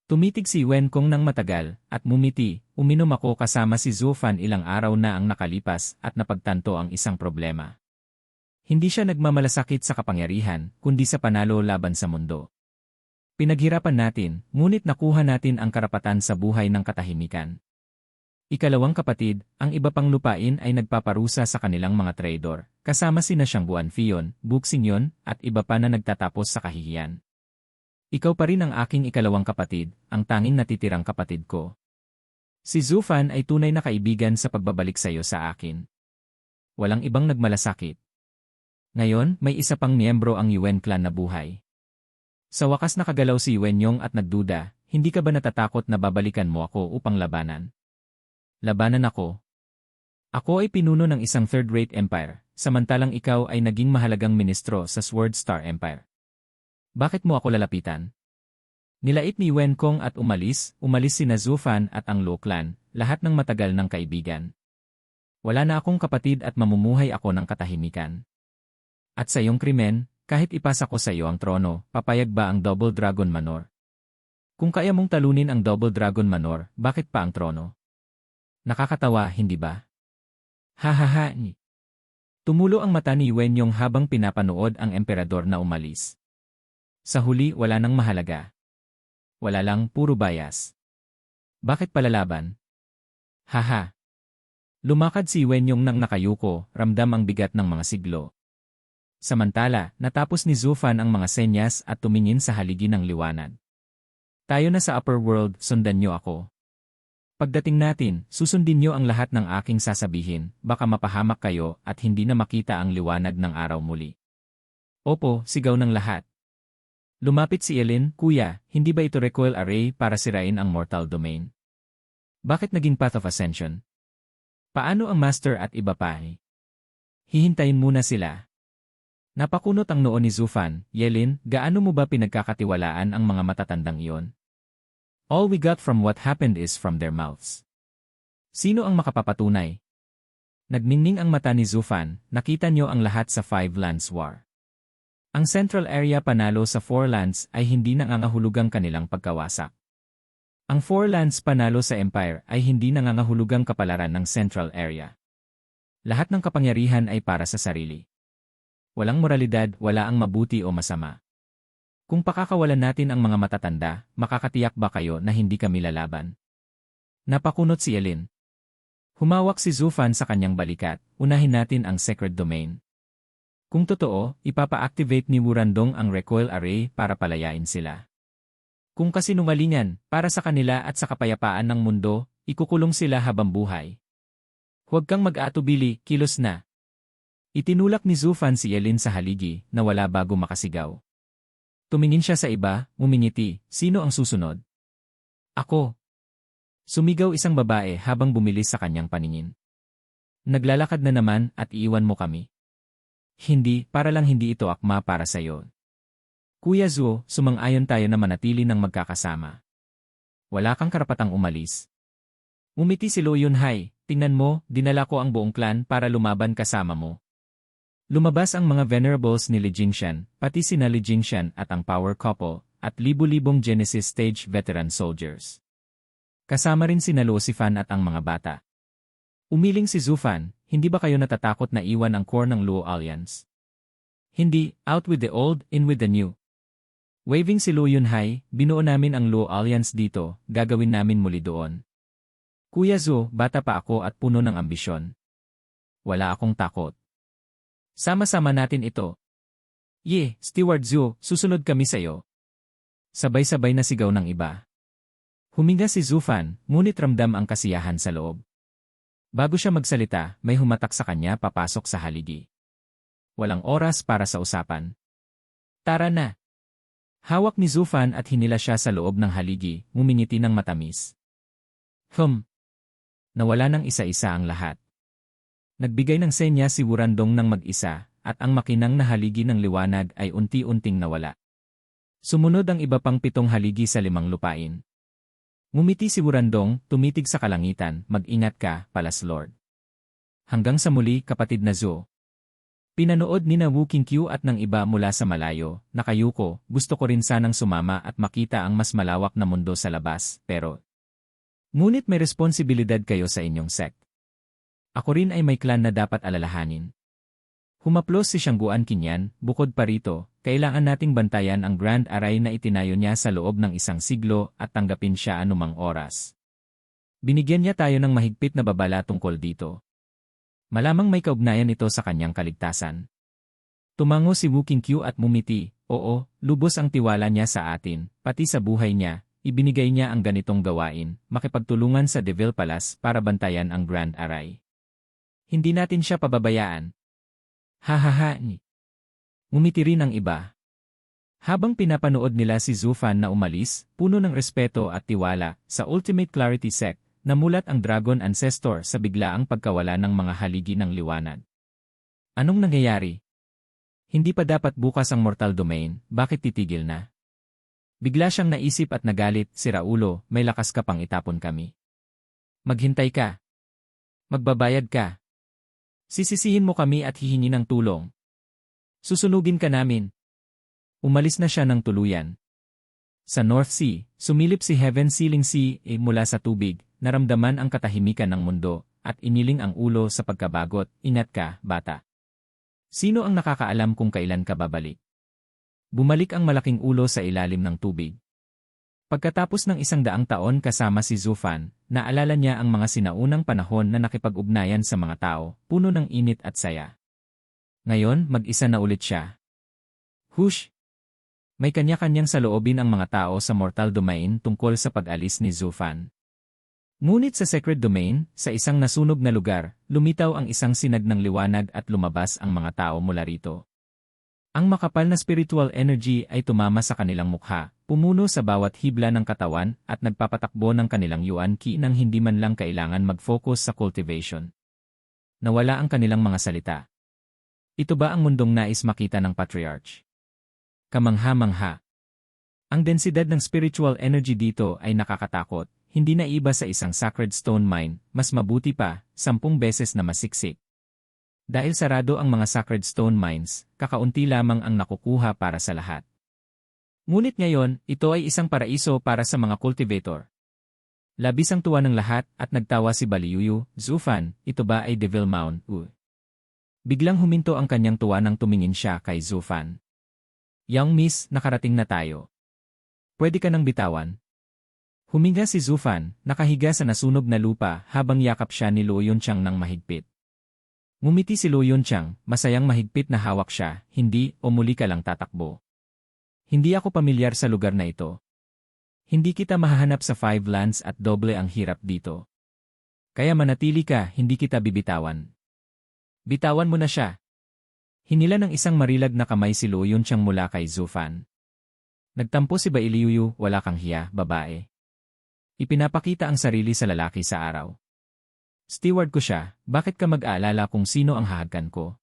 Tumitig si Wen Kong ng matagal, at mumiti, uminom ako kasama si Zhu Fan ilang araw na ang nakalipas at napagtanto ang isang problema. Hindi siya nagmamalasakit sa kapangyarihan, kundi sa panalo laban sa mundo. Pinaghirapan natin, ngunit nakuha natin ang karapatan sa buhay ng katahimikan. Ikalawang kapatid, ang iba pang lupain ay nagpaparusa sa kanilang mga traidor, kasama sina Shang Buanfion, Buxingyon, at iba pa na nagtatapos sa kahihiyan. Ikaw pa rin ang aking ikalawang kapatid, ang tanging natitirang kapatid ko. Si Zhu Fan ay tunay na kaibigan sa pagbabalik sa iyo sa akin. Walang ibang nagmalasakit. Ngayon, may isa pang miyembro ang Yuen clan na buhay. Sa wakas nakagalaw si Wen Yong at nagduda, hindi ka ba natatakot na babalikan mo ako upang labanan? Labanan ako? Ako ay pinuno ng isang third-rate empire, samantalang ikaw ay naging mahalagang ministro sa Sword Star Empire. Bakit mo ako lalapitan? Nilait ni Wen Kong at umalis sina Zhu Fan at ang Luo clan, lahat ng matagal ng kaibigan. Wala na akong kapatid at mamumuhay ako ng katahimikan. At sa iyong krimen, kahit ipasa ko sa iyo ang trono, papayag ba ang Double Dragon Manor? Kung kaya mong talunin ang Double Dragon Manor, bakit pa ang trono? Nakakatawa, hindi ba? Hahaha. Tumulo ang mata ni Wen Yong habang pinapanood ang emperador na umalis. Sa huli, wala nang mahalaga. Wala lang, puro bias. Bakit palalaban? Haha. Lumakad si Wen Yong nang nakayuko, ramdam ang bigat ng mga siglo. Samantala, natapos ni Zhu Fan ang mga senyas at tumingin sa haligi ng liwanag. Tayo na sa upper world, sundan niyo ako. Pagdating natin, susundin niyo ang lahat ng aking sasabihin, baka mapahamak kayo at hindi na makita ang liwanag ng araw muli. Opo, sigaw ng lahat. Lumapit si Elin, Kuya, hindi ba ito recoil array para sirain ang mortal domain? Bakit naging Path of Ascension? Paano ang Master at iba pa? Hihintayin muna sila. Napakunot ang noo ni Zhu Fan, Yelin, gaano mo ba pinagkakatiwalaan ang mga matatandang iyon? All we got from what happened is from their mouths. Sino ang makapapatunay? Nagningning ang mata ni Zhu Fan, nakita niyo ang lahat sa Five Lands War. Ang Central Area panalo sa Four Lands ay hindi nangangahulugang kanilang pagkawasak. Ang Four Lands panalo sa Empire ay hindi nangangahulugang kapalaran ng Central Area. Lahat ng kapangyarihan ay para sa sarili. Walang moralidad, wala ang mabuti o masama. Kung pakakawalan natin ang mga matatanda, makakatiyak ba kayo na hindi kami lalaban? Napakunot si Elin. Humawak si Zhu Fan sa kanyang balikat, unahin natin ang Sacred Domain. Kung totoo, ipapa-activate ni Wurandong ang recoil array para palayain sila. Kung kasinungalingan, para sa kanila at sa kapayapaan ng mundo, ikukulong sila habang buhay. Huwag kang mag-aatubili, kilos na. Itinulak ni Zhu Fan si Elin sa haligi, na wala bago makasigaw. Tumingin siya sa iba, ngumingiti, sino ang susunod? Ako. Sumigaw isang babae habang bumilis sa kanyang paningin. Naglalakad na naman at iiwan mo kami. Hindi, para lang hindi ito akma para sa iyo. Kuya Zhu, sumang-ayon tayo na manatili ng magkakasama. Wala kang karapatang umalis. Umiti si Luo Yunhai, tingnan mo, dinala ko ang buong clan para lumaban kasama mo. Lumabas ang mga venerables ni Li Jingshan, pati sina Li Jingshan at ang power couple, at libu-libong Genesis Stage veteran soldiers. Kasama rin sina Luo Sifan at ang mga bata. Umiling si Zhu Fan, hindi ba kayo natatakot na iwan ang core ng Luo Alliance? Hindi, out with the old, in with the new. Waving si Luo Yunhai, binuo namin ang Luo Alliance dito, gagawin namin muli doon. Kuya Zhu, bata pa ako at puno ng ambisyon. Wala akong takot. Sama-sama natin ito. Steward Zhu, susunod kami sa iyo. Sabay-sabay na sigaw ng iba. Huminga si Zhu Fan, ngunit ramdam ang kasiyahan sa loob. Bago siya magsalita, may humatak sa kanya papasok sa haligi. Walang oras para sa usapan. Tara na! Hawak ni Zhu Fan at hinila siya sa loob ng haligi, ngumingiti ng matamis. Nawala ng isa-isa ang lahat. Nagbigay ng senya si Wurandong ng mag-isa, at ang makinang na haligi ng liwanag ay unti-unting nawala. Sumunod ang iba pang 7 haligi sa 5 lupain. Ngumiti si Wurandong, tumitig sa kalangitan, mag-ingat ka, Palas Lord. Hanggang sa muli, kapatid na Zhu. Pinanood ni na Wu Qingqiu at ng iba mula sa malayo, nakayuko, gusto ko rin sanang sumama at makita ang mas malawak na mundo sa labas, pero... Ngunit may responsibilidad kayo sa inyong sect. Ako rin ay may clan na dapat alalahanin. Humaplos si Shangguan Qinyan, bukod pa rito, kailangan nating bantayan ang Grand Array na itinayo niya sa loob ng 1 siglo at tanggapin siya anumang oras. Binigyan niya tayo ng mahigpit na babala tungkol dito. Malamang may kaugnayan ito sa kanyang kaligtasan. Tumango si Wu Qingqiu at mumiti, oo, lubos ang tiwala niya sa atin, pati sa buhay niya, ibinigay niya ang ganitong gawain, makipagtulungan sa Devil Palace para bantayan ang Grand Array. Hindi natin siya pababayaan. Hahaha. Ngumiti rin ang iba. Habang pinapanood nila si Zufan na umalis, puno ng respeto at tiwala, sa Ultimate Clarity Sect, namulat ang Dragon Ancestor sa biglaang pagkawala ng mga haligi ng liwanag. Anong nangyayari? Hindi pa dapat bukas ang mortal domain, bakit titigil na? Bigla siyang naisip at nagalit, "Sira ulo, may lakas ka pang itapon kami. Maghintay ka. Magbabayad ka. Sisisihin mo kami at hihingi ng tulong. Susunugin ka namin." Umalis na siya ng tuluyan. Sa North Sea, sumilip si Heaven Sealing Sea mula sa tubig, naramdaman ang katahimikan ng mundo, at iniling ang ulo sa pagkabagot, "Ingat ka, bata. Sino ang nakakaalam kung kailan ka babalik?" Bumalik ang malaking ulo sa ilalim ng tubig. Pagkatapos ng 100 taon kasama si Zufan, naalala niya ang mga sinaunang panahon na nakipag-ugnayan sa mga tao, puno ng init at saya. Ngayon, mag-isa na ulit siya. Hush! May kanya-kanyang saloobin ang mga tao sa mortal domain tungkol sa pag-alis ni Zufan. Ngunit sa sacred domain, sa isang nasunog na lugar, lumitaw ang isang sinag ng liwanag at lumabas ang mga tao mula rito. Ang makapal na spiritual energy ay tumama sa kanilang mukha, pumuno sa bawat hibla ng katawan at nagpapatakbo ng kanilang yuan ki nang hindi man lang kailangan mag-focus sa cultivation. Nawala ang kanilang mga salita. Ito ba ang mundong nais makita ng Patriarch? Kamangha-mangha. Ang densidad ng spiritual energy dito ay nakakatakot, hindi na iba sa isang sacred stone mine, mas mabuti pa, 10 beses na masiksik. Dahil sarado ang mga sacred stone mines, kakaunti lamang ang nakukuha para sa lahat. Ngunit ngayon, ito ay isang paraiso para sa mga cultivator. Labis ang tuwa ng lahat at nagtawa si Baliyuyu, "Zufan, ito ba ay Devil Mound?" Biglang huminto ang kanyang tuwa nang tumingin siya kay Zufan. "Young miss, nakarating na tayo. Pwede ka nang bitawan." Huminga si Zufan, nakahiga sa nasunog na lupa habang yakap siya ni Luo Yunqiang ng mahigpit. Ngumiti si Luo Yunqiang, masayang mahigpit na hawak siya, "Hindi, o muli ka lang tatakbo. Hindi ako pamilyar sa lugar na ito. Hindi kita mahahanap sa 5 lands at doble ang hirap dito. Kaya manatili ka, hindi kita bibitawan." "Bitawan mo na siya." Hinila ng isang marilag na kamay si Luo Yunqiang mula kay Zufan. Nagtampo si Bailiyuyu, "Wala kang hiya, babae. Ipinapakita ang sarili sa lalaki sa araw. Steward ko siya, bakit ka mag-aalala kung sino ang hahagkan ko?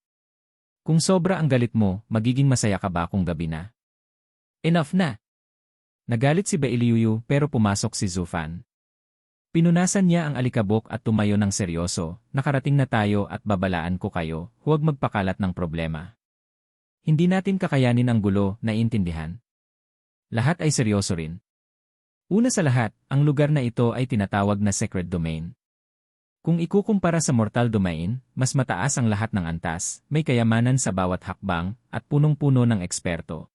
Kung sobra ang galit mo, magiging masaya ka ba kung gabi na?" "Enough na!" Nagalit si Bailiyuyu pero pumasok si Zufan. Pinunasan niya ang alikabok at tumayo ng seryoso, "Nakarating na tayo at babalaan ko kayo, huwag magpakalat ng problema. Hindi natin kakayanin ang gulo, naiintindihan? Lahat ay seryoso rin. Una sa lahat, ang lugar na ito ay tinatawag na sacred domain. Kung ikukumpara sa mortal domain, mas mataas ang lahat ng antas, may kayamanan sa bawat hakbang, at punong-puno ng eksperto.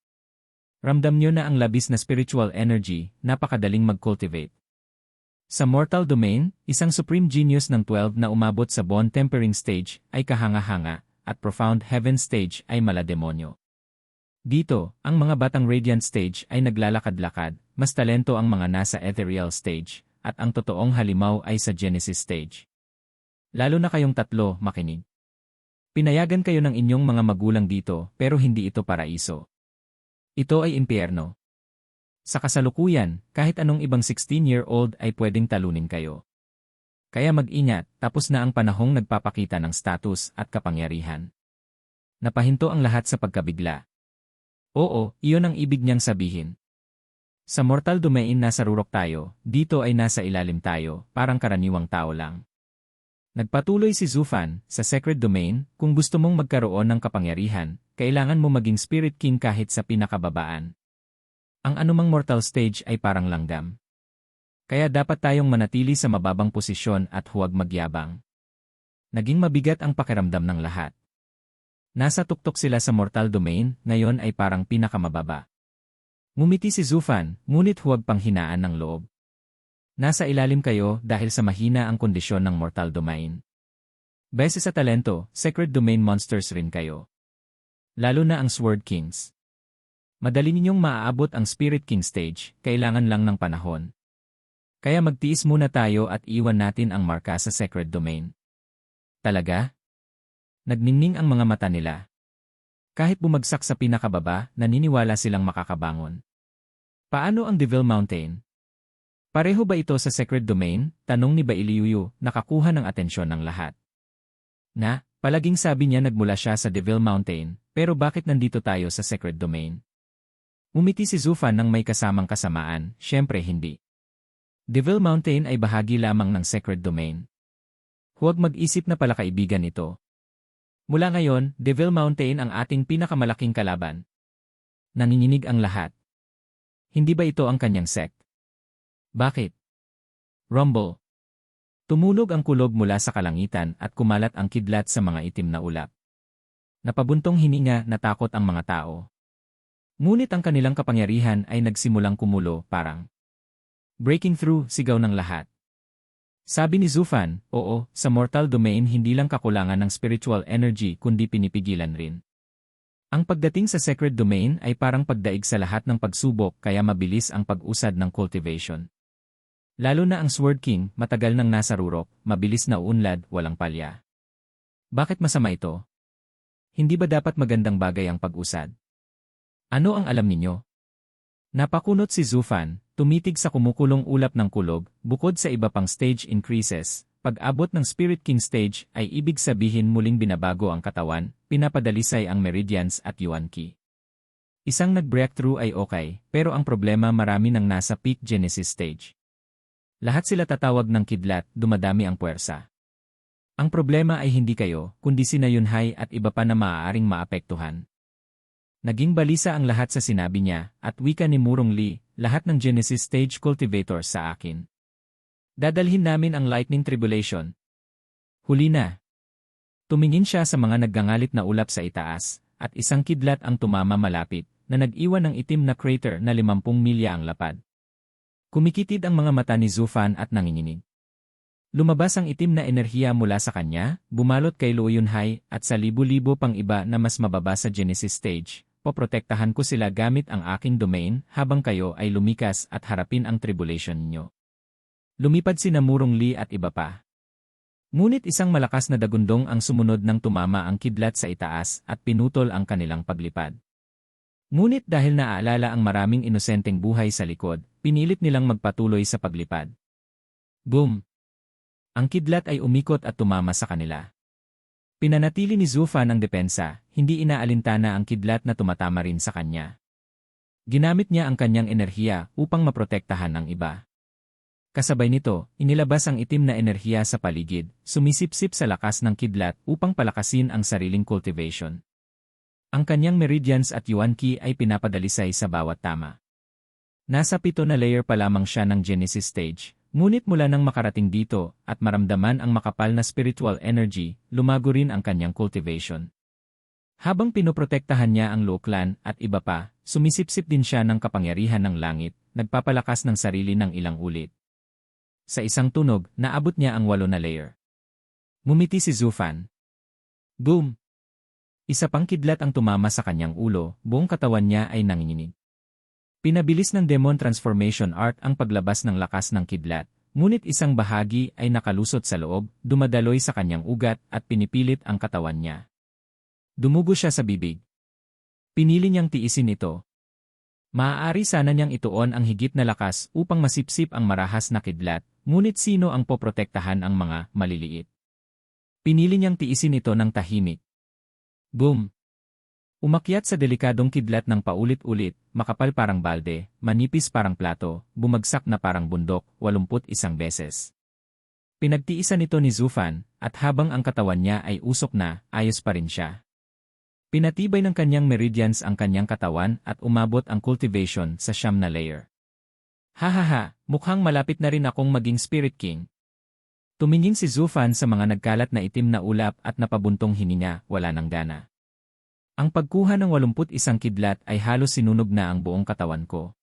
Ramdam niyo na ang labis na spiritual energy, napakadaling mag-cultivate. Sa mortal domain, isang supreme genius ng 12 na umabot sa bone tempering stage ay kahanga-hanga, at profound heaven stage ay malademonyo. Dito, ang mga batang radiant stage ay naglalakad-lakad, mas talento ang mga nasa ethereal stage, at ang totoong halimaw ay sa Genesis stage. Lalo na kayong tatlo, makinig. Pinayagan kayo ng inyong mga magulang dito, pero hindi ito paraiso. Ito ay impyerno. Sa kasalukuyan, kahit anong ibang 16-year-old ay pwedeng talunin kayo. Kaya mag-ingat, tapos na ang panahong nagpapakita ng status at kapangyarihan. Napahinto ang lahat sa pagkabigla. Oo, iyon ang ibig niyang sabihin. Sa mortal domain nasa rurok tayo, dito ay nasa ilalim tayo, parang karaniwang tao lang. Nagpatuloy si Zufan, sa sacred domain, kung gusto mong magkaroon ng kapangyarihan, kailangan mo maging spirit king kahit sa pinakababaan. Ang anumang mortal stage ay parang langgam. Kaya dapat tayong manatili sa mababang posisyon at huwag magyabang. Naging mabigat ang pakiramdam ng lahat. Nasa tuktok sila sa mortal domain, ngayon ay parang pinakamababa. Ngumiti si Zufan, ngunit huwag panghinaan ng loob. Nasa ilalim kayo dahil sa mahina ang kondisyon ng mortal domain. Base sa talento, sacred domain monsters rin kayo. Lalo na ang Sword Kings. Madali ninyong maaabot ang Spirit King stage, kailangan lang ng panahon. Kaya magtiis muna tayo at iwan natin ang marka sa sacred domain. Talaga? Nagningning ang mga mata nila. Kahit bumagsak sa pinakababa, naniniwala silang makakabangon. Paano ang Devil Mountain? Pareho ba ito sa Sacred Domain? Tanong ni Bailiyuyu, nakakuha ng atensyon ng lahat. Palaging sabi niya nagmula siya sa Devil Mountain, pero bakit nandito tayo sa Sacred Domain? Umiti si Zufan nang may kasamang kasamaan, syempre hindi. Devil Mountain ay bahagi lamang ng Sacred Domain. Huwag mag-isip na palakaibigan ito. Mula ngayon, Devil Mountain ang ating pinakamalaking kalaban. Nanginginig ang lahat. Hindi ba ito ang kanyang sect? Bakit? Rumble. Tumunog ang kulog mula sa kalangitan at kumalat ang kidlat sa mga itim na ulap. Napabuntong hininga, natakot ang mga tao. Ngunit ang kanilang kapangyarihan ay nagsimulang kumulo, parang breaking through, sigaw ng lahat. Sabi ni Zufan, oo, sa mortal domain hindi lang kakulangan ng spiritual energy kundi pinipigilan rin. Ang pagdating sa sacred domain ay parang pagdaig sa lahat ng pagsubok kaya mabilis ang pag-usad ng cultivation. Lalo na ang Sword King, matagal nang nasa rurok, mabilis na uunlad, walang palya. Bakit masama ito? Hindi ba dapat magandang bagay ang pag-usad? Ano ang alam ninyo? Napakunot si Zufan, tumitig sa kumukulong ulap ng kulog, bukod sa iba pang stage increases. Pag-abot ng Spirit King stage ay ibig sabihin muling binabago ang katawan, pinapadalisay ang meridians at yuan qi. Isang nag-breakthrough ay okay, pero ang problema marami nang nasa peak Genesis stage. Lahat sila tatawag ng kidlat, dumadami ang puwersa. Ang problema ay hindi kayo, kundi sina Yunhai at iba pa na maaaring maapektuhan. Naging balisa ang lahat sa sinabi niya, at wika ni Murong Lee, lahat ng Genesis stage cultivators sa akin. Dadalhin namin ang lightning tribulation. Huli na. Tumingin siya sa mga naggangalit na ulap sa itaas, at isang kidlat ang tumama malapit, na nag-iwan ng itim na crater na 50 milya ang lapad. Kumikitid ang mga mata ni Zufan at nanginginig. Lumabas ang itim na enerhiya mula sa kanya, bumalot kay Luo Yunhai at sa libo-libo pang iba na mas mababa sa Genesis stage. Poprotektahan ko sila gamit ang aking domain habang kayo ay lumikas at harapin ang tribulation ninyo. Lumipad sina Murong Lee at iba pa. Ngunit isang malakas na dagundong ang sumunod nang tumama ang kidlat sa itaas at pinutol ang kanilang paglipad. Ngunit dahil naaalala ang maraming inosenteng buhay sa likod, pinilit nilang magpatuloy sa paglipad. Boom! Ang kidlat ay umikot at tumama sa kanila. Pinanatili ni Zufan ang depensa, hindi inaalintana ang kidlat na tumatama rin sa kanya. Ginamit niya ang kanyang enerhiya upang maprotektahan ang iba. Kasabay nito, inilabas ang itim na enerhiya sa paligid, sumisipsip sa lakas ng kidlat upang palakasin ang sariling cultivation. Ang kanyang meridians at yuan qi ay pinapadalisay sa bawat tama. Nasa 7 na layer pa lamang siya ng Genesis stage, ngunit mula nang makarating dito at maramdaman ang makapal na spiritual energy, lumago rin ang kanyang cultivation. Habang pinoprotektahan niya ang Luo clan at iba pa, sumisipsip din siya ng kapangyarihan ng langit, nagpapalakas ng sarili ng ilang ulit. Sa isang tunog, naabot niya ang 8 na layer. Ngumiti si Zufan. Boom! Isa pang kidlat ang tumama sa kanyang ulo, buong katawan niya ay nanginginig. Pinabilis ng Demon Transformation Art ang paglabas ng lakas ng kidlat, ngunit isang bahagi ay nakalusot sa loob, dumadaloy sa kanyang ugat at pinipilit ang katawan niya. Dumugo siya sa bibig. Pinili niyang tiisin ito. Maaari sana niyang ituon ang higit na lakas upang masipsip ang marahas na kidlat, ngunit sino ang poprotektahan ang mga maliliit? Pinili niyang tiisin ito ng tahimik. Boom! Umakyat sa delikadong kidlat ng paulit-ulit, makapal parang balde, manipis parang plato, bumagsak na parang bundok, 81 beses. Pinagtiisan ito ni Zufan, at habang ang katawan niya ay usok na, ayos pa rin siya. Pinatibay ng kanyang meridians ang kanyang katawan at umabot ang cultivation sa 9 na layer. Hahaha, mukhang malapit na rin akong maging Spirit King. Tumingin si Zufan sa mga nagkalat na itim na ulap at napabuntong hininga, wala nang gana. Ang pagkuha ng 81 kidlat ay halos sinunog na ang buong katawan ko.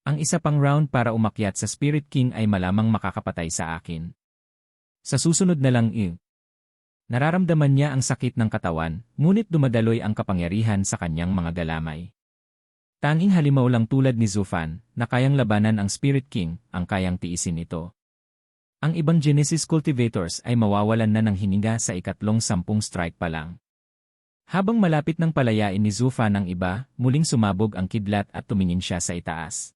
Ang isa pang round para umakyat sa Spirit King ay malamang makakapatay sa akin. Sa susunod na lang nararamdaman niya ang sakit ng katawan, ngunit dumadaloy ang kapangyarihan sa kanyang mga galamay. Tanging halimaw lang tulad ni Zufan, na kayang labanan ang Spirit King, ang kayang tiisin ito. Ang ibang Genesis cultivators ay mawawalan na ng hininga sa ikatlong 10 strike pa lang. Habang malapit ng palayain ni Zufan ang iba, muling sumabog ang kidlat at tumingin siya sa itaas.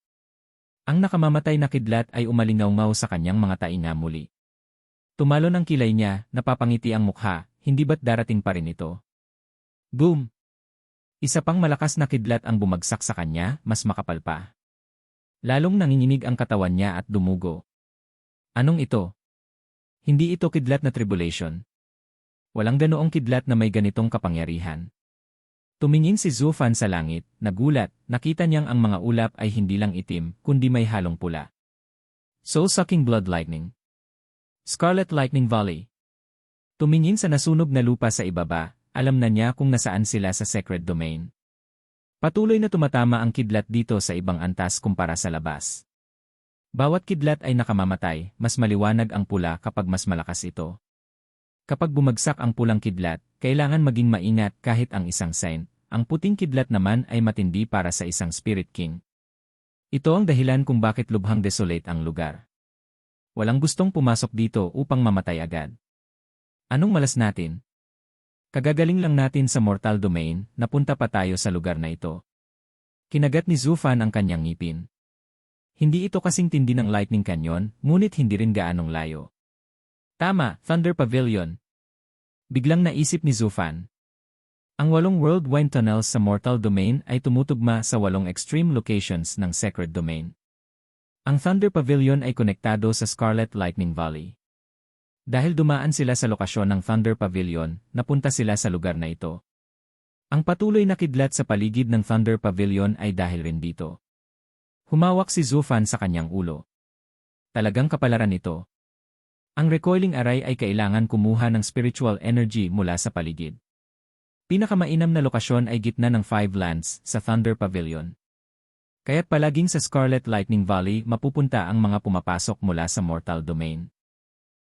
Ang nakamamatay na kidlat ay umalingaw-ngaw sa kanyang mga tainga muli. Tumalon ang kilay niya, napapangiti ang mukha, hindi ba't darating pa rin ito? Boom! Isa pang malakas na kidlat ang bumagsak sa kanya, mas makapal pa. Lalong nanginginig ang katawan niya at dumugo. Anong ito? Hindi ito kidlat na tribulation. Walang ganoong kidlat na may ganitong kapangyarihan. Tumingin si Zufan sa langit, nagulat, nakita niyang ang mga ulap ay hindi lang itim, kundi may halong pula. Soul-sucking blood lightning. Scarlet Lightning Valley. Tumingin sa nasunog na lupa sa ibaba, alam na niya kung nasaan sila sa sacred domain. Patuloy na tumatama ang kidlat dito sa ibang antas kumpara sa labas. Bawat kidlat ay nakamamatay, mas maliwanag ang pula kapag mas malakas ito. Kapag bumagsak ang pulang kidlat, kailangan maging maingat kahit ang isang saint. Ang puting kidlat naman ay matindi para sa isang spirit king. Ito ang dahilan kung bakit lubhang desolate ang lugar. Walang gustong pumasok dito upang mamatay agad. Anong malas natin? Kagagaling lang natin sa mortal domain, napunta pa tayo sa lugar na ito. Kinagat ni Zufan ang kanyang ngipin. Hindi ito kasing tindi ng Lightning Canyon, ngunit hindi rin gaanong layo. Tama, Thunder Pavilion. Biglang naisip ni Zufan. Ang 8 world wind tunnels sa mortal domain ay tumutugma sa 8 extreme locations ng sacred domain. Ang Thunder Pavilion ay konektado sa Scarlet Lightning Valley. Dahil dumaan sila sa lokasyon ng Thunder Pavilion, napunta sila sa lugar na ito. Ang patuloy na kidlat sa paligid ng Thunder Pavilion ay dahil rin dito. Humawak si Zufan sa kanyang ulo. Talagang kapalaran ito. Ang recoiling array ay kailangan kumuha ng spiritual energy mula sa paligid. Pinakamainam na lokasyon ay gitna ng 5 lands sa Thunder Pavilion. Kaya't palaging sa Scarlet Lightning Valley mapupunta ang mga pumapasok mula sa mortal domain.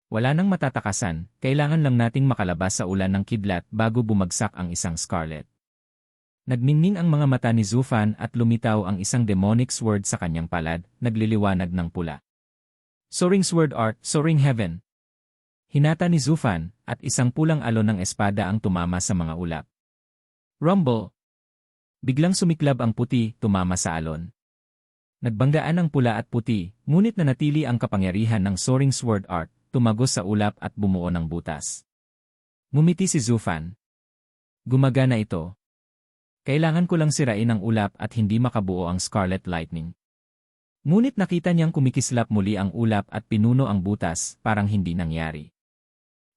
Wala nang matatakasan, kailangan lang nating makalabas sa ulan ng kidlat bago bumagsak ang isang Scarlet. Nagmingning ang mga mata ni Zufan at lumitaw ang isang demonic sword sa kanyang palad, nagliliwanag ng pula. Soaring Sword Art, Soaring Heaven. Hinata ni Zufan, at isang pulang alon ng espada ang tumama sa mga ulap. Rumble. Biglang sumiklab ang puti, tumama sa alon. Nagbanggaan ang pula at puti, ngunit nanatili ang kapangyarihan ng Soaring Sword Art, tumagos sa ulap at bumuo ng butas. Ngumiti si Zufan. Gumagana ito. Kailangan ko lang sirain ang ulap at hindi makabuo ang Scarlet Lightning. Ngunit nakita niyang kumikislap muli ang ulap at pinuno ang butas, parang hindi nangyari.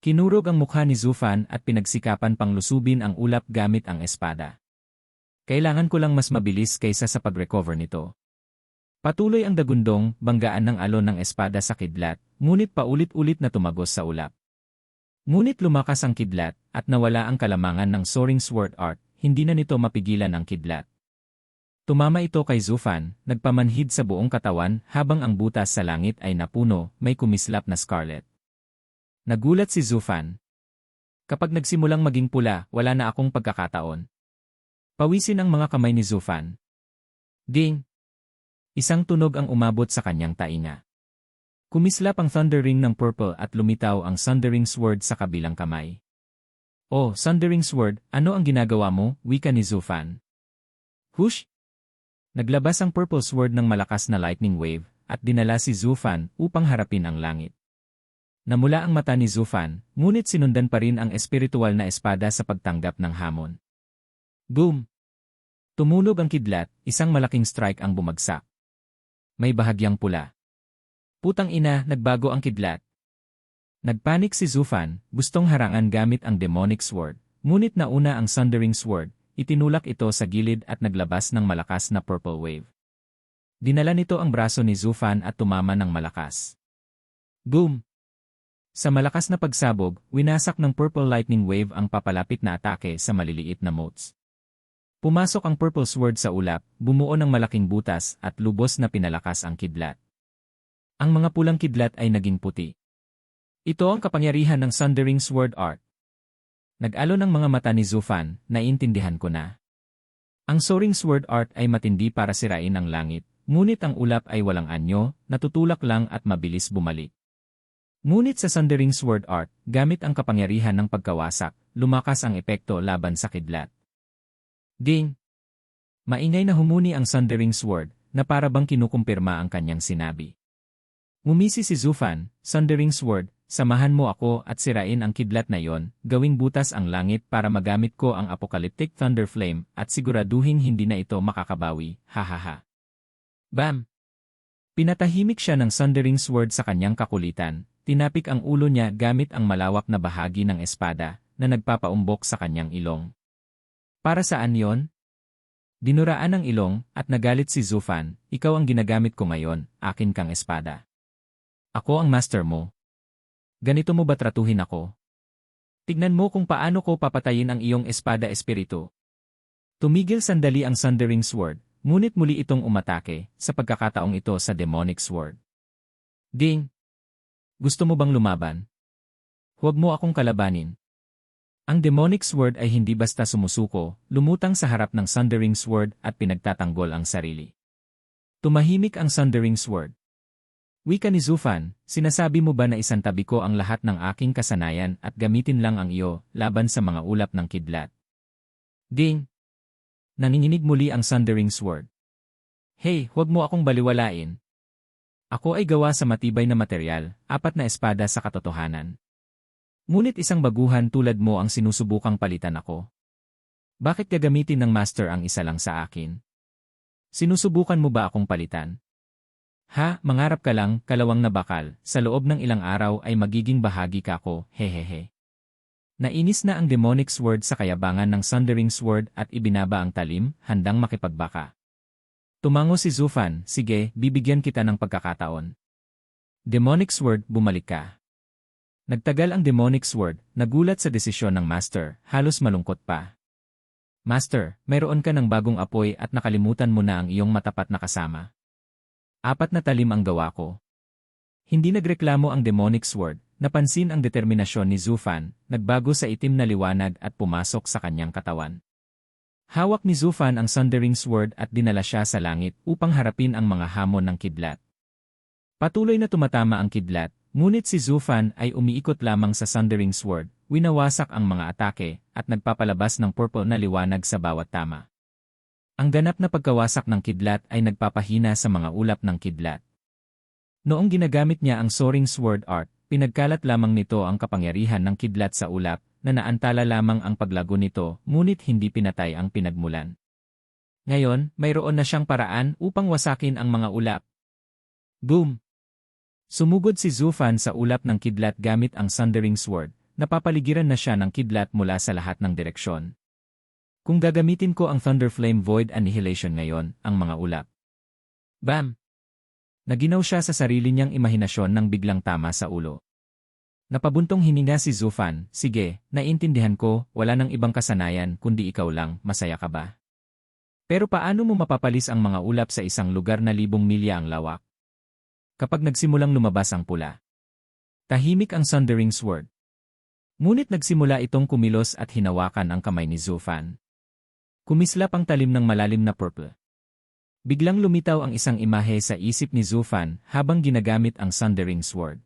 Kinurog ang mukha ni Zufan at pinagsikapan pang lusubin ang ulap gamit ang espada. Kailangan ko lang mas mabilis kaysa sa pag-recover nito. Patuloy ang dagundong, banggaan ng alon ng espada sa kidlat, ngunit paulit-ulit na tumagos sa ulap. Ngunit lumakas ang kidlat, at nawala ang kalamangan ng Soaring Sword Art, hindi na nito mapigilan ang kidlat. Tumama ito kay Zufan, nagpamanhid sa buong katawan habang ang butas sa langit ay napuno, may kumislap na scarlet. Nagulat si Zufan. Kapag nagsimulang maging pula, wala na akong pagkakataon. Pawisin ang mga kamay ni Zufan. Ding! Isang tunog ang umabot sa kanyang tainga. Kumislap ang thunder ring ng purple at lumitaw ang Sundering Sword sa kabilang kamay. Oh, Sundering Sword, ano ang ginagawa mo? Wika ni Zufan. Hush! Naglabas ang purple sword ng malakas na lightning wave, at dinala si Zufan upang harapin ang langit. Namula ang mata ni Zufan, ngunit sinundan pa rin ang espiritual na espada sa pagtanggap ng hamon. Boom! Tumunog ang kidlat, isang malaking strike ang bumagsak. May bahagyang pula. Putang ina, nagbago ang kidlat. Nagpanik si Zufan, gustong harangan gamit ang demonic sword, ngunit nauna ang Sundering Sword. Itinulak ito sa gilid at naglabas ng malakas na purple wave. Dinala nito ang braso ni Zufan at tumama ng malakas. Boom! Sa malakas na pagsabog, winasak ng purple lightning wave ang papalapit na atake sa maliliit na motes. Pumasok ang purple sword sa ulap, bumuo ng malaking butas at lubos na pinalakas ang kidlat. Ang mga pulang kidlat ay naging puti. Ito ang kapangyarihan ng Sundering Sword Art. Nag-alon ang mga mata ni Zufan, naiintindihan ko na. Ang Soaring Sword Art ay matindi para sirain ang langit, ngunit ang ulap ay walang anyo, natutulak lang at mabilis bumalik. Ngunit sa Sundering Sword Art, gamit ang kapangyarihan ng pagkawasak, lumakas ang epekto laban sa kidlat. Ding! Maingay na humuni ang Sundering Sword, na para bang kinukumpirma ang kanyang sinabi. Ngumisi si Zufan, Sundering Sword, samahan mo ako at sirain ang kidlat na yon, gawing butas ang langit para magamit ko ang Apocalyptic Thunder Flame at siguraduhin hindi na ito makakabawi, hahaha. Bam! Pinatahimik siya ng Sundering Sword sa kanyang kakulitan, tinapik ang ulo niya gamit ang malawak na bahagi ng espada na nagpapaumbok sa kanyang ilong. Para saan yon? Dinuraan ang ilong at nagalit si Zufan, ikaw ang ginagamit ko ngayon, akin kang espada. Ako ang master mo. Ganito mo ba tratuhin ako? Tignan mo kung paano ko papatayin ang iyong espada espiritu. Tumigil sandali ang Sundering Sword, ngunit muli itong umatake sa pagkakataong ito sa Demonic Sword. Ding! Gusto mo bang lumaban? Huwag mo akong kalabanin. Ang Demonic Sword ay hindi basta sumusuko, lumutang sa harap ng Sundering Sword at pinagtatanggol ang sarili. Tumahimik ang Sundering Sword. Wika ni Zufan, sinasabi mo ba na isantabi ko ang lahat ng aking kasanayan at gamitin lang ang iyo laban sa mga ulap ng kidlat? Ding! Nanginginig muli ang Sundering Sword. Hey, huwag mo akong baliwalain. Ako ay gawa sa matibay na material, 4 na espada sa katotohanan. Ngunit isang baguhan tulad mo ang sinusubukang palitan ako. Bakit gagamitin ng master ang isa lang sa akin? Sinusubukan mo ba akong palitan? Ha, mangarap ka lang, kalawang na bakal, sa loob ng ilang araw ay magiging bahagi ka ko, hehehe. Nainis na ang Demonic Sword sa kayabangan ng Sundering Sword at ibinaba ang talim, handang makipagbaka. Tumango si Zufan, sige, bibigyan kita ng pagkakataon. Demonic Sword, bumalik ka. Nagtagal ang Demonic Sword, nagulat sa desisyon ng Master, halos malungkot pa. Master, mayroon ka ng bagong apoy at nakalimutan mo na ang iyong matapat na kasama. 4 na talim ang gawa ko. Hindi nagreklamo ang Demonic Sword, napansin ang determinasyon ni Zufan, nagbago sa itim na liwanag at pumasok sa kanyang katawan. Hawak ni Zufan ang Sundering Sword at dinala siya sa langit upang harapin ang mga hamon ng kidlat. Patuloy na tumatama ang kidlat, ngunit si Zufan ay umiikot lamang sa Sundering Sword, winawasak ang mga atake, at nagpapalabas ng purple na liwanag sa bawat tama. Ang ganap na pagkawasak ng kidlat ay nagpapahina sa mga ulap ng kidlat. Noong ginagamit niya ang Soaring Sword Art, pinagkalat lamang nito ang kapangyarihan ng kidlat sa ulap, na naantala lamang ang paglago nito, ngunit hindi pinatay ang pinagmulan. Ngayon, mayroon na siyang paraan upang wasakin ang mga ulap. Boom! Sumugod si Zufan sa ulap ng kidlat gamit ang Sundering Sword, napapaligiran na siya ng kidlat mula sa lahat ng direksyon. Kung gagamitin ko ang Thunder Flame Void Annihilation ngayon, ang mga ulap. Bam! Naginaw siya sa sarili niyang imahinasyon ng biglang tama sa ulo. Napabuntong hininga si Zufan, sige, naiintindihan ko, wala nang ibang kasanayan kundi ikaw lang, masaya ka ba? Pero paano mo mapapalis ang mga ulap sa isang lugar na 1,000 milya ang lawak? Kapag nagsimulang lumabas ang pula. Tahimik ang Sundering Sword. Ngunit nagsimula itong kumilos at hinawakan ang kamay ni Zufan. Kumislap ang talim ng malalim na purple. Biglang lumitaw ang isang imahe sa isip ni Zufan habang ginagamit ang Sundering Sword.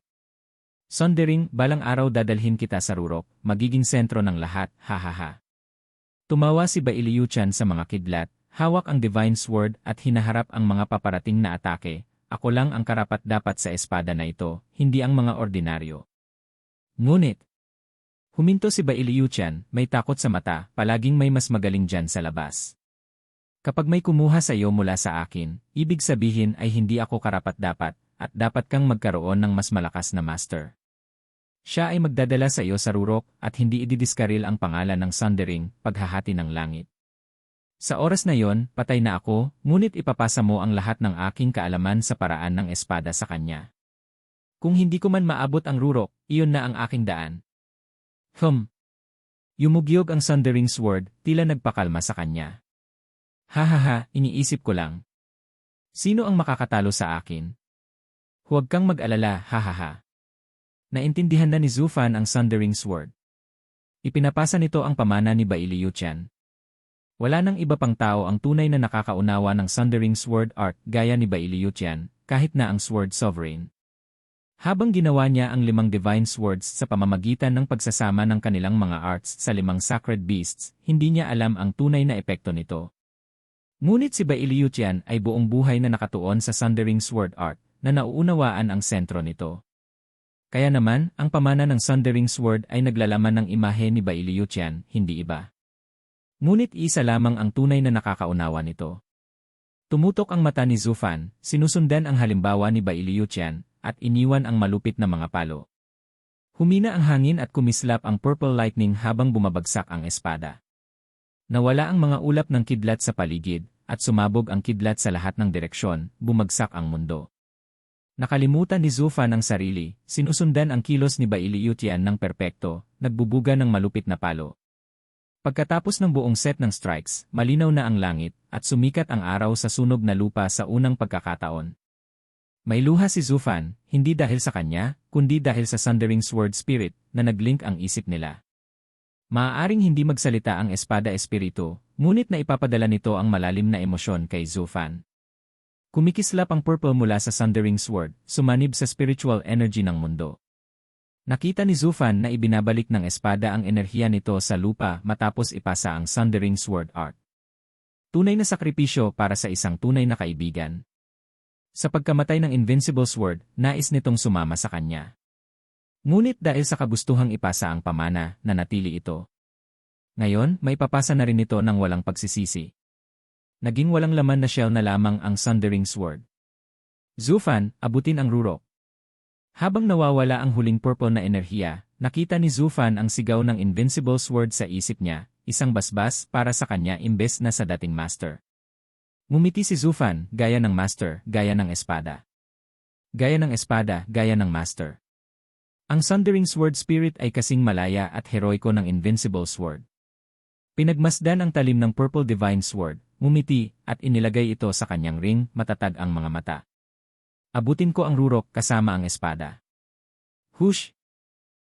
Sundering, balang araw dadalhin kita sa Rurok, magiging sentro ng lahat, hahaha. Tumawa si Bailiuchan sa mga kidlat, hawak ang Divine Sword at hinaharap ang mga paparating na atake. Ako lang ang karapat-dapat sa espada na ito, hindi ang mga ordinaryo. Ngunit, huminto si Bailiuchan, may takot sa mata, palaging may mas magaling dyan sa labas. Kapag may kumuha sa iyo mula sa akin, ibig sabihin ay hindi ako karapat-dapat, at dapat kang magkaroon ng mas malakas na master. Siya ay magdadala sa iyo sa Rurok at hindi ididiskaril ang pangalan ng Sundering, paghahati ng langit. Sa oras na yon, patay na ako, ngunit ipapasa mo ang lahat ng aking kaalaman sa paraan ng espada sa kanya. Kung hindi ko man maabot ang Rurok, iyon na ang aking daan. Yumugyog ang Sundering Sword, tila nagpakalma sa kanya. Hahaha, iniisip ko lang. Sino ang makakatalo sa akin? Huwag kang mag-alala, hahaha. Naintindihan na ni Zufan ang Sundering Sword. Ipinapasa nito ang pamana ni Bailiuchan. Wala nang iba pang tao ang tunay na nakakaunawa ng Sundering Sword Art gaya ni Bailiuchan, kahit na ang Sword Sovereign. Habang ginawa niya ang 5 divine swords sa pamamagitan ng pagsasama ng kanilang mga arts sa 5 sacred beasts, hindi niya alam ang tunay na epekto nito. Ngunit si Baili Yuqian ay buong buhay na nakatuon sa Sundering Sword Art, na nauunawaan ang sentro nito. Kaya naman, ang pamana ng Sundering Sword ay naglalaman ng imahe ni Baili Yuqian, hindi iba. Ngunit isa lamang ang tunay na nakakaunawa nito. Tumutok ang mata ni Zhu Fan, sinusundan ang halimbawa ni Baili Yuqian, at iniwan ang malupit na mga palo. Humina ang hangin at kumislap ang purple lightning habang bumabagsak ang espada. Nawala ang mga ulap ng kidlat sa paligid, at sumabog ang kidlat sa lahat ng direksyon, bumagsak ang mundo. Nakalimutan ni Zhu Fan ang sarili, sinusundan ang kilos ni Baili Yuqian ng perpekto, nagbubuga ng malupit na palo. Pagkatapos ng buong set ng strikes, malinaw na ang langit, at sumikat ang araw sa sunog na lupa sa unang pagkakataon. May luha si Zhu Fan, hindi dahil sa kanya, kundi dahil sa Sundering Sword Spirit, na naglink ang isip nila. Maaaring hindi magsalita ang espada espiritu, ngunit na ipapadala nito ang malalim na emosyon kay Zhu Fan. Kumikislap ang purple mula sa Sundering Sword, sumanib sa spiritual energy ng mundo. Nakita ni Zhu Fan na ibinabalik ng espada ang enerhiya nito sa lupa matapos ipasa ang Sundering Sword Art. Tunay na sakripisyo para sa isang tunay na kaibigan. Sa pagkamatay ng Invincible Sword, nais nitong sumama sa kanya. Ngunit dahil sa kagustuhang ipasa ang pamana, nanatili ito. Ngayon, may papasa na rin ito ng walang pagsisisi. Naging walang laman na shell na lamang ang Sundering Sword. Zhu Fan, abutin ang rurok. Habang nawawala ang huling purple na enerhiya, nakita ni Zhu Fan ang sigaw ng Invincible Sword sa isip niya, isang basbas para sa kanya imbes na sa dating master. Ngumiti si Zhu Fan, gaya ng master, gaya ng espada. Gaya ng espada, gaya ng master. Ang Sundering Sword Spirit ay kasing malaya at heroiko ng Invincible Sword. Pinagmasdan ang talim ng Purple Divine Sword, ngumiti, at inilagay ito sa kanyang ring, matatag ang mga mata. Abutin ko ang rurok kasama ang espada. Hush!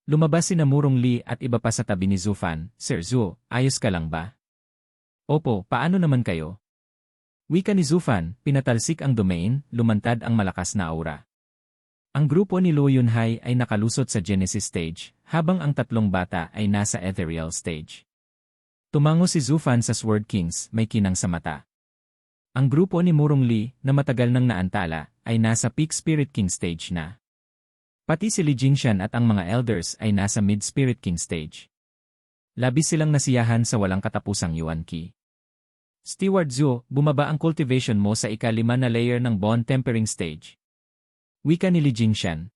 Lumabas si Namurong Li at iba pa sa tabi ni Zhu Fan, Sir Zhu, ayos ka lang ba? Opo, paano naman kayo? Wika ni Zhu Fan, pinatalsik ang domain, lumantad ang malakas na aura. Ang grupo ni Luo Yunhai ay nakalusot sa Genesis stage, habang ang tatlong bata ay nasa Ethereal stage. Tumango si Zhu Fan sa Sword Kings, may kinang sa mata. Ang grupo ni Murong Li, na matagal nang naantala, ay nasa Peak Spirit King stage na. Pati si Li Jingshan at ang mga elders ay nasa Mid Spirit King stage. Labis silang nasiyahan sa walang katapusang Yuan Qi. Steward Zhu, bumaba ang cultivation mo sa ika-5 na layer ng Bone Tempering Stage. Wika ni Li Jingshan.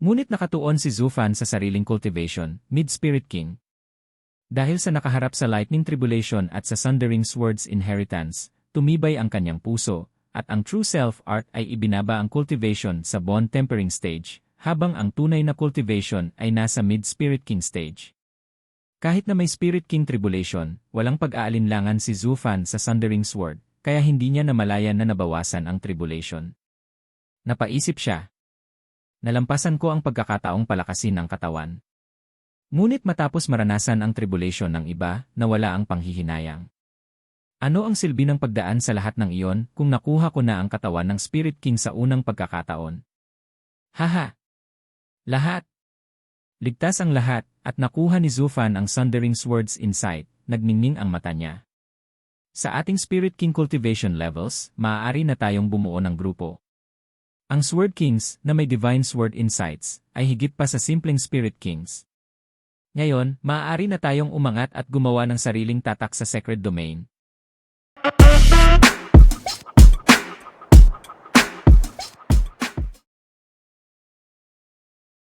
Ngunit nakatuon si Zhu Fan sa sariling cultivation, Mid-Spirit King. Dahil sa nakaharap sa Lightning Tribulation at sa Sundering Sword's Inheritance, tumibay ang kanyang puso, at ang True Self Art ay ibinaba ang cultivation sa Bone Tempering Stage, habang ang tunay na cultivation ay nasa Mid-Spirit King Stage. Kahit na may Spirit King Tribulation, walang pag-aalinlangan si Zhu Fan sa Sundering Sword, kaya hindi niya namalayan na nabawasan ang tribulation. Napaisip siya. Nalampasan ko ang pagkakataong palakasin ng katawan. Ngunit matapos maranasan ang tribulation ng iba, nawala ang panghihinayang. Ano ang silbi ng pagdaan sa lahat ng iyon kung nakuha ko na ang katawan ng Spirit King sa unang pagkakataon? Haha! Lahat! Ligtas ang lahat, at nakuha ni Zhu Fan ang Sundering Sword's insight, nagningning ang mata niya. Sa ating Spirit King cultivation levels, maaari na tayong bumuo ng grupo. Ang Sword Kings, na may Divine Sword insights, ay higit pa sa simpleng Spirit Kings. Ngayon, maaari na tayong umangat at gumawa ng sariling tatak sa Sacred Domain,